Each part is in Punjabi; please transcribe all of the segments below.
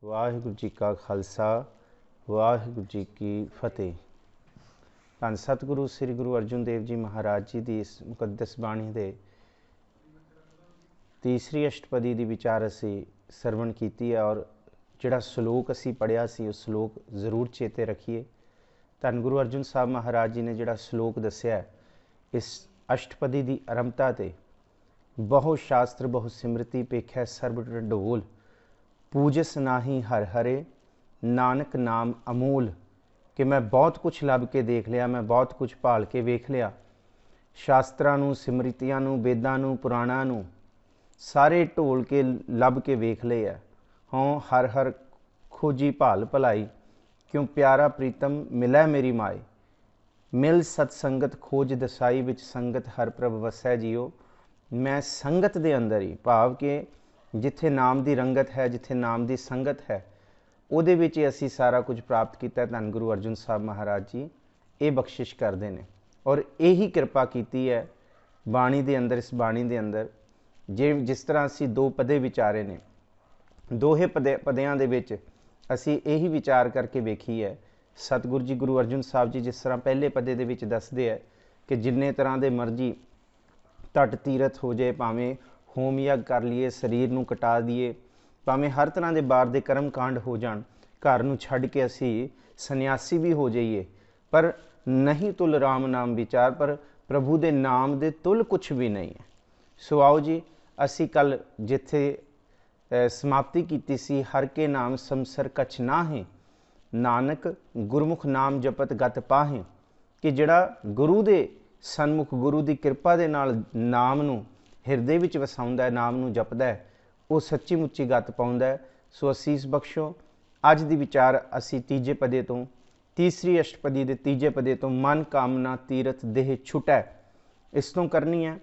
वाहिगुरू जी का खालसा वाहिगुरू जी की फतेह। धन सतगुरु श्री गुरु अर्जुन देव जी महाराज जी की इस मुकद्दस बाणी के तीसरी अष्टपदी की विचार असी सरवण की है और जिहड़ा सलोक असी पढ़िया सी उस सलोक जरूर चेते रखिए। धन गुरु अर्जुन साहब महाराज जी ने जिहड़ा सलोक दस्या इस अष्टपदी की आरंभता ते बहु शास्त्र बहु सिमरती पेखै सर्ब ढोल पूजस नाही हर हरे नानक नाम अमूल। कि मैं बहुत कुछ लभ के देख लिया, मैं बहुत कुछ भाल के वेख लिया, शास्त्रां नूं सिमरतियां नूं वेदां नूं पुराणां नूं सारे ढोल के लभ के वेख ले है। हों हर हर खोजी भाल भलाई क्यों प्यारा प्रीतम मिलै मेरी माए। मिल सतसंगत खोज दसाई विच संगत हर प्रभ वसै जियो। मैं संगत दे अंदर ही भाव के जिथे नाम की रंगत है, जिथे नाम की संगत है, ਉਹਦੇ ਵਿੱਚ ਅਸੀਂ ਸਾਰਾ ਕੁਝ ਪ੍ਰਾਪਤ ਕੀਤਾ। ਧੰਨ ਗੁਰੂ ਅਰਜੁਨ ਸਾਹਿਬ ਮਹਾਰਾਜ ਜੀ ਇਹ ਬਖਸ਼ਿਸ਼ ਕਰਦੇ ਨੇ ਔਰ ਇਹੀ ਕਿਰਪਾ ਕੀਤੀ ਹੈ ਬਾਣੀ ਦੇ ਅੰਦਰ। ਇਸ ਬਾਣੀ ਦੇ ਅੰਦਰ ਜਿਸ ਤਰ੍ਹਾਂ ਅਸੀਂ ਦੋ ਪਦੇ ਵਿਚਾਰੇ ਨੇ, ਦੋਹੇ ਪਦਿਆਂ ਦੇ ਵਿੱਚ ਅਸੀਂ ਇਹੀ ਵਿਚਾਰ ਕਰਕੇ ਵੇਖੀ ਹੈ। ਸਤਿਗੁਰੂ ਜੀ ਗੁਰੂ ਅਰਜੁਨ ਸਾਹਿਬ ਜੀ ਜਿਸ ਤਰ੍ਹਾਂ ਪਹਿਲੇ ਪਦੇ ਦੇ ਵਿੱਚ ਦੱਸਦੇ ਹੈ ਕਿ ਜਿੰਨੇ ਤਰ੍ਹਾਂ ਦੇ ਮਰਜ਼ੀ ਧਟ ਤੀਰਥ ਹੋ ਜਾਏ, ਭਾਵੇਂ ਹੋਮ ਯੱਗ ਕਰ ਲਈਏ, ਸਰੀਰ ਨੂੰ ਕਟਾ ਦਈਏ, ਭਾਵੇਂ ਹਰ ਤਰ੍ਹਾਂ ਦੇ ਬਾਹਰ ਦੇ ਕਰਮ ਕਾਂਡ ਹੋ ਜਾਣ, ਘਰ ਨੂੰ ਛੱਡ ਕੇ ਅਸੀਂ ਸੰਨਿਆਸੀ ਵੀ ਹੋ ਜਾਈਏ, ਪਰ ਨਹੀਂ ਤੁਲ ਰਾਮ ਨਾਮ ਵਿਚਾਰ। ਪਰ ਪ੍ਰਭੂ ਦੇ ਨਾਮ ਦੇ ਤੁਲ ਕੁਛ ਵੀ ਨਹੀਂ ਹੈ। ਸੋ ਆਓ ਜੀ, ਅਸੀਂ ਕੱਲ ਜਿੱਥੇ ਸਮਾਪਤੀ ਕੀਤੀ ਸੀ, ਹਰ ਕੇ ਨਾਮ ਸੰਸਰ ਕਛ ਨਾਹੀਂ ਨਾਨਕ ਗੁਰਮੁਖ ਨਾਮ ਜਪਤ ਗਤ ਪਾਹੇ। ਕਿ ਜਿਹੜਾ ਗੁਰੂ ਦੇ ਸਨਮੁਖ, ਗੁਰੂ ਦੀ ਕਿਰਪਾ ਦੇ ਨਾਲ ਨਾਮ ਨੂੰ ਹਿਰਦੇ ਵਿੱਚ ਵਸਾਉਂਦਾ ਹੈ, ਨਾਮ ਨੂੰ ਜਪਦਾ ਹੈ, ਉਹ ਸੱਚੀ ਮੁੱਚੀ ਗਤ ਪਾਉਂਦਾ ਹੈ। ਸੋ ਅਸੀਸ ਬਖਸ਼ੋ। ਅੱਜ ਦੀ ਵਿਚਾਰ ਅਸੀਂ ਤੀਜੇ ਪਦੇ ਤੋਂ, ਤੀਸਰੀ ਅਸ਼ਟਪਦੀ ਦੇ ਤੀਜੇ ਪਦੇ ਤੋਂ ਮਨ ਕਾਮਨਾ ਤੀਰਥ ਦੇਹ ਛੁਟੈ, ਇਸ ਤੋਂ ਕਰਨੀ ਹੈ।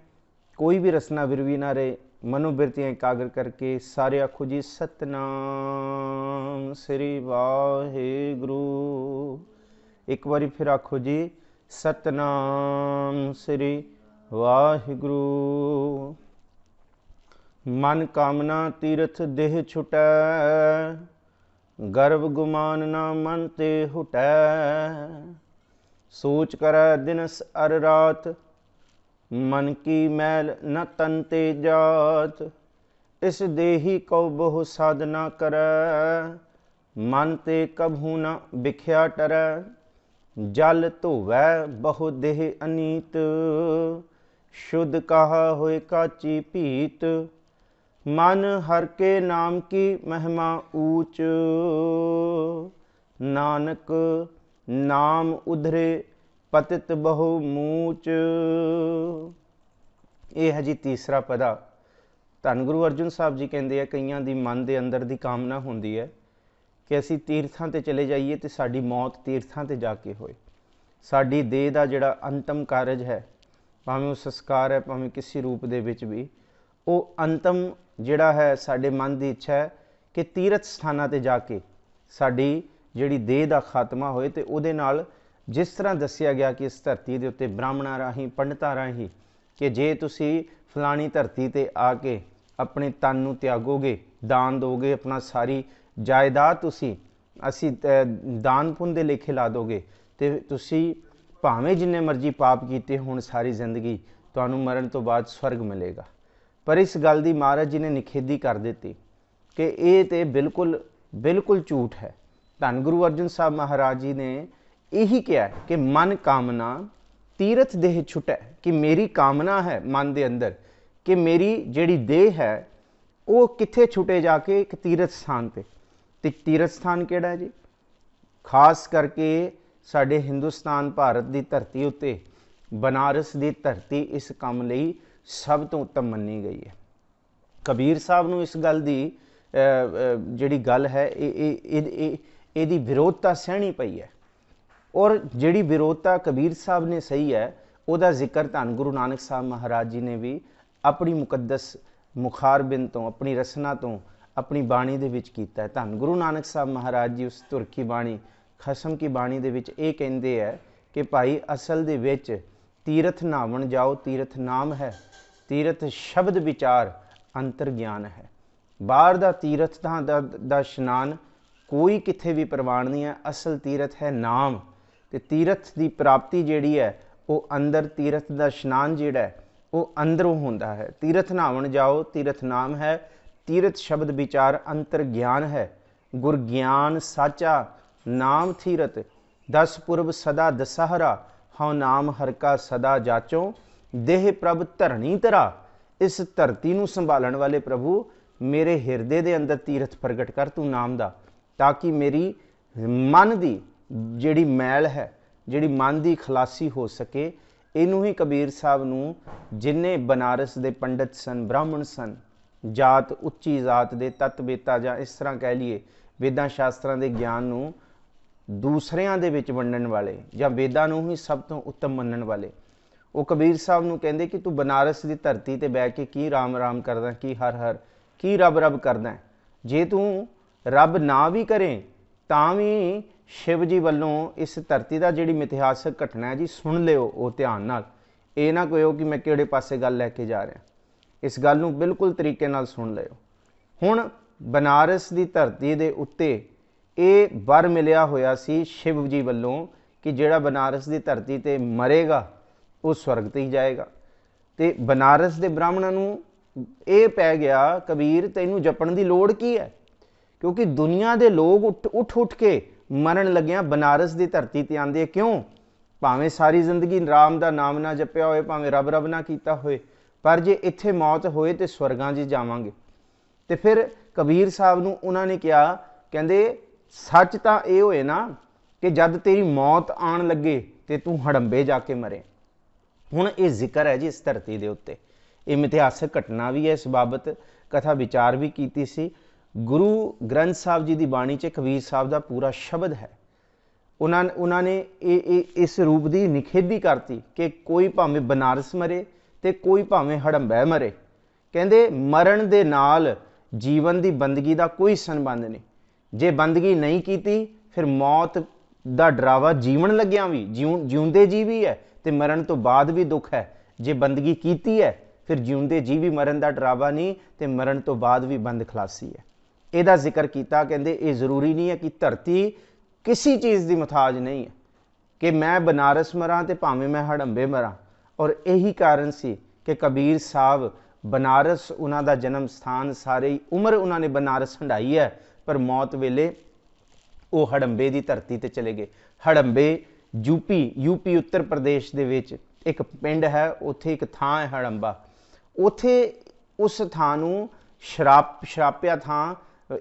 ਕੋਈ ਵੀ ਰਸਨਾ ਵਿਰਵੀ ਨਾ ਰਹੇ, ਮਨੋਬਿਰਤੀਆਂ ਇਕਾਗਰ ਕਰਕੇ ਸਾਰੇ ਆਖੋ ਜੀ ਸਤਨਾਮ ਸ੍ਰੀ ਵਾਹਿਗੁਰੂ। ਇੱਕ ਵਾਰੀ ਫਿਰ ਆਖੋ ਜੀ ਸਤਨਾਮ ਸ੍ਰੀ ਵਾਹਿਗੁਰੂ। मन कामना तीर्थ देह छुटै, गर्व गुमान ना मन ते हुटै। सोच करै दिनस अर रात, मन की मैल न तन ते जात। इस देही को बहु साधना करै, मन ते कभू न बिख्या टरै। जल धोवै बहु देह अनीत, शुद्ध कहा होए काची भीत। मन हर के नाम की महिमा ऊंच, नानक नाम उधरे पतित बहु मूच। ये है जी तीसरा पदा। धन गुरु अर्जुन साहब जी कहते हैं कईयां दी मन के अंदर की कामना होंदी है कि असी तीर्थां ते चले जाइए तो साडी मौत तीर्थां ते जाके होए। साडी देह का जिहड़ा अंतम कारज है, भावें वो संस्कार है, भावें किसी रूप दे विच भी, वो अंतम जिहड़ा है साडे मन की इच्छा है कि तीर्थ स्थानां ते जाके साडी जिहड़ी देह का खात्मा होए। तो उहदे नाल जिस तरह दस्सिया गया कि इस धरती के उत्ते ब्राह्मणां राहीं, पंडितां राहीं, कि जे तुसी फलानी धरती ते आके अपने तन नूं त्यागोगे, दान दोगे, अपना सारी जायदाद तुसी असी दान पुण्य दे लेखे ला दोगे, तो तुसी भावें जिन्ने मर्जी पाप कीते होण सारी जिंदगी तुहानूं मरण तो बाद स्वर्ग मिलेगा। पर इस गल की महाराज जी ने निखेधी कर दी कि ये तो बिल्कुल बिल्कुल झूठ है। धन गुरु अर्जुन साहब महाराज जी ने यही कहा कि मन कामना तीर्थ देह छुटै। कि मेरी कामना है मन के अंदर कि मेरी जिहड़ी देह है वो कित्थे छुटे जाके एक तीर्थ स्थान पे। ते तीर्थ स्थान किहड़ा है जी? खास करके साडे हिंदुस्तान भारत की धरती उत्ते बनारस की धरती इस काम लई सब तो उत्तम मन्नी गई है। कबीर साहब नूं इस गल की जिहड़ी गल है इहदी विरोधता सहनी पई है। और जिहड़ी विरोधता कबीर साहब ने सही है उहदा जिक्र धन गुरु नानक साहब महाराज जी ने भी अपनी मुकद्दस मुखारबिंद तो, अपनी रसना तो, अपनी बाणी दे विच कीता है। धन गुरु नानक साहब महाराज जी उस धुर की बाणी, खसम की बाणी दे विच इह कहिंदे है कि भाई असल दे विच तीर्थ नावन जाओ, तीर्थ नाम है, तीर्थ शब्द विचार अंतर ज्ञान है। ਬਾਹਰ ਦਾ ਤੀਰਥ ਦਾ ਇਸ਼ਨਾਨ ਕੋਈ ਕਿੱਥੇ ਵੀ ਪ੍ਰਵਾਨ ਨਹੀਂ ਹੈ। ਅਸਲ ਤੀਰਥ ਹੈ ਨਾਮ, ਤੇ ਤੀਰਥ ਦੀ ਪ੍ਰਾਪਤੀ ਜਿਹੜੀ ਹੈ ਉਹ ਅੰਦਰ, ਤੀਰਥ ਦਾ ਇਸ਼ਨਾਨ ਜਿਹੜਾ ਹੈ ਉਹ ਅੰਦਰੋਂ ਹੁੰਦਾ ਹੈ। ਤੀਰਥ ਨਹਾਵਣ ਜਾਓ, ਤੀਰਥ ਨਾਮ ਹੈ। ਤੀਰਥ ਸ਼ਬਦ ਵਿਚਾਰ ਅੰਤਰ ਗਿਆਨ ਹੈ। ਗੁਰ ਗਿਆਨ ਸਾਚਾ ਨਾਮ ਥੀਰਥ, 10 ਪੁਰਬ ਸਦਾ ਦਸਹਰਾ, ਹਉ ਨਾਮ ਹਰ ਕਾ ਸਦਾ ਜਾਚੋ, ਦੇਹ ਪ੍ਰਭ ਧਰਣੀ ਧਰਾ। ਇਸ ਧਰਤੀ ਨੂੰ ਸੰਭਾਲਣ ਵਾਲੇ ਪ੍ਰਭੂ ਮੇਰੇ ਹਿਰਦੇ ਦੇ ਅੰਦਰ ਤੀਰਥ ਪ੍ਰਗਟ ਕਰ ਤੂੰ ਨਾਮ ਦਾ, ਤਾਂ ਕਿ ਮੇਰੀ ਮਨ ਦੀ ਜਿਹੜੀ ਮੈਲ ਹੈ, ਜਿਹੜੀ ਮਨ ਦੀ ਖਲਾਸੀ ਹੋ ਸਕੇ। ਇਹਨੂੰ ਹੀ ਕਬੀਰ ਸਾਹਿਬ ਨੂੰ, ਜਿੰਨੇ ਬਨਾਰਸ ਦੇ ਪੰਡਤ ਸਨ, ਬ੍ਰਾਹਮਣ ਸਨ, ਜਾਤ ਉੱਚੀ ਜਾਤ ਦੇ ਤਤ ਵੇਤਾ, ਜਾਂ ਇਸ ਤਰ੍ਹਾਂ ਕਹਿ ਲਈਏ ਵੇਦਾਂ ਸ਼ਾਸਤਰਾਂ ਦੇ ਗਿਆਨ ਨੂੰ ਦੂਸਰਿਆਂ ਦੇ ਵਿੱਚ ਵੰਡਣ ਵਾਲੇ, ਜਾਂ ਵੇਦਾਂ ਨੂੰ ਹੀ ਸਭ ਤੋਂ ਉੱਤਮ ਮੰਨਣ ਵਾਲੇ, ਉਹ ਕਬੀਰ ਸਾਹਿਬ ਨੂੰ ਕਹਿੰਦੇ ਕਿ ਤੂੰ ਬਨਾਰਸ ਦੀ ਧਰਤੀ ਤੇ ਬਹਿ ਕੇ ਕੀ ਰਾਮ ਰਾਮ ਕਰਦਾ, ਕੀ ਹਰ ਹਰ, ਕੀ ਰੱਬ ਰੱਬ ਕਰਦਾ। ਜੇ ਤੂੰ ਰੱਬ ਨਾ ਵੀ ਕਰੇ ਤਾਂ ਵੀ ਸ਼ਿਵ ਜੀ ਵੱਲੋਂ ਇਸ ਧਰਤੀ ਦਾ ਜਿਹੜੀ ਮਿਥਿਹਾਸਕ ਘਟਨਾ ਹੈ ਜੀ, ਸੁਣ ਲਿਓ ਉਹ ਧਿਆਨ ਨਾਲ। ਇਹ ਨਾ ਕਹੋ ਕਿ ਮੈਂ ਕਿਹੜੇ ਪਾਸੇ ਗੱਲ ਲੈ ਕੇ ਜਾ ਰਿਹਾ, ਇਸ ਗੱਲ ਨੂੰ ਬਿਲਕੁਲ ਤਰੀਕੇ ਨਾਲ ਸੁਣ ਲਿਓ। ਹੁਣ ਬਨਾਰਸ ਦੀ ਧਰਤੀ ਦੇ ਉੱਤੇ ਇਹ ਵਰ ਮਿਲਿਆ ਹੋਇਆ ਸੀ ਸ਼ਿਵ ਜੀ ਵੱਲੋਂ ਕਿ ਜਿਹੜਾ ਬਨਾਰਸ ਦੀ ਧਰਤੀ ਤੇ ਮਰੇਗਾ ਉਹ ਸਵਰਗ ਤੇ ਹੀ ਜਾਏਗਾ। ਤੇ ਬਨਾਰਸ ਦੇ ਬ੍ਰਾਹਮਣਾਂ ਨੂੰ ਇਹ ਪੈ ਗਿਆ, ਕਬੀਰ ਤੈਨੂੰ ਜਪਣ ਦੀ ਲੋੜ ਕੀ ਹੈ, ਕਿਉਂਕਿ ਦੁਨੀਆ ਦੇ ਲੋਕ ਉੱਠ ਕੇ ਮਰਨ ਲੱਗਿਆਂ ਬਨਾਰਸ ਦੀ ਧਰਤੀ ਤੇ ਆਉਂਦੇ। ਕਿਉਂ? ਭਾਵੇਂ ਸਾਰੀ ਜ਼ਿੰਦਗੀ ਰਾਮ ਦਾ ਨਾਮ ਨਾ ਜਪਿਆ ਹੋਏ, ਭਾਵੇਂ ਰੱਬ ਰੱਬ ਨਾ ਕੀਤਾ ਹੋਏ, ਪਰ ਜੇ ਇੱਥੇ ਮੌਤ ਹੋਏ ਤੇ ਸਵਰਗਾਂ 'ਚ ਜਾਵਾਂਗੇ। ਤੇ ਫਿਰ ਕਬੀਰ ਸਾਹਿਬ ਨੂੰ ਉਹਨਾਂ ਨੇ ਕਿਹਾ, ਕਹਿੰਦੇ ਸੱਚ ਤਾਂ ਇਹ ਹੋਏ ਨਾ ਕਿ ਜਦ ਤੇਰੀ ਮੌਤ ਆਉਣ ਲੱਗੇ ਤੇ ਤੂੰ ਹੜੰਬੇ ਜਾ ਕੇ ਮਰੇ। ਹੁਣ ਇਹ ਜ਼ਿਕਰ ਹੈ ਜੀ ਇਸ ਧਰਤੀ ਦੇ ਉੱਤੇ, ਇਹ ਮਿਥਿਹਾਸਕ ਘਟਨਾ ਵੀ ਹੈ, ਇਸ ਬਾਬਤ ਕਥਾ ਵਿਚਾਰ ਵੀ ਕੀਤੀ ਸੀ। ਗੁਰੂ ਗ੍ਰੰਥ ਸਾਹਿਬ ਜੀ ਦੀ ਬਾਣੀ 'ਚ ਕਬੀਰ ਸਾਹਿਬ ਦਾ ਪੂਰਾ ਸ਼ਬਦ ਹੈ। ਉਹਨਾਂ ਨੇ ਇਸ ਰੂਪ ਦੀ ਨਿਖੇਧੀ ਕਰਤੀ ਕਿ ਕੋਈ ਭਾਵੇਂ ਬਨਾਰਸ ਮਰੇ ਤੇ ਕੋਈ ਭਾਵੇਂ ਹੜੰਬੈ ਮਰੇ। ਕਹਿੰਦੇ ਮਰਨ ਦੇ ਨਾਲ ਜੀਵਨ ਦੀ ਬੰਦਗੀ ਦਾ ਕੋਈ ਸੰਬੰਧ ਨਹੀਂ। ਜੇ ਬੰਦਗੀ ਨਹੀਂ ਕੀਤੀ ਫਿਰ ਮੌਤ ਦਾ ਡਰਾਵਾ ਜੀਵਨ ਲੱਗਿਆਂ ਵੀ, ਜਿਉਂਦੇ ਜੀ ਵੀ ਹੈ ਤੇ ਮਰਨ ਤੋਂ ਬਾਅਦ ਵੀ ਦੁੱਖ ਹੈ। ਜੇ ਬੰਦਗੀ ਕੀਤੀ ਹੈ ਫਿਰ ਜਿਉਂਦੇ ਜੀ ਵੀ ਮਰਨ ਦਾ ਡਰਾਵਾ ਨਹੀਂ, ਤੇ ਮਰਨ ਤੋਂ ਬਾਅਦ ਵੀ ਬੰਦ ਖਲਾਸੀ ਹੈ। ਇਹਦਾ ਜ਼ਿਕਰ ਕੀਤਾ। ਕਹਿੰਦੇ ਇਹ ਜ਼ਰੂਰੀ ਨਹੀਂ ਹੈ ਕਿ ਧਰਤੀ ਕਿਸੇ ਚੀਜ਼ ਦੀ ਮੁਹਤਾਜ ਨਹੀਂ ਹੈ ਕਿ ਮੈਂ ਬਨਾਰਸ ਮਰਾਂ ਤੇ ਭਾਵੇਂ ਮੈਂ ਹੜੰਬੇ ਮਰਾਂ। ਔਰ ਇਹੀ ਕਾਰਨ ਸੀ ਕਿ ਕਬੀਰ ਸਾਹਿਬ ਬਨਾਰਸ ਉਹਨਾਂ ਦਾ ਜਨਮ ਸਥਾਨ, ਸਾਰੀ ਉਮਰ ਉਹਨਾਂ ਨੇ ਬਨਾਰਸ ਹੰਡਾਈ ਹੈ, ਪਰ ਮੌਤ ਵੇਲੇ ਉਹ ਹੜੰਬੇ ਦੀ ਧਰਤੀ ਤੇ ਚਲੇ ਗਏ। ਹੜੰਬੇ ਯੂਪੀ ਉੱਤਰ ਪ੍ਰਦੇਸ਼ ਦੇ ਵਿੱਚ ਇੱਕ ਪਿੰਡ ਹੈ, ਉੱਥੇ ਇੱਕ ਥਾਂ ਹੈ ਹੜੰਬਾ। ਉੱਥੇ ਉਸ ਥਾਂ ਨੂੰ ਸ਼ਰਾਪਿਆ ਥਾਂ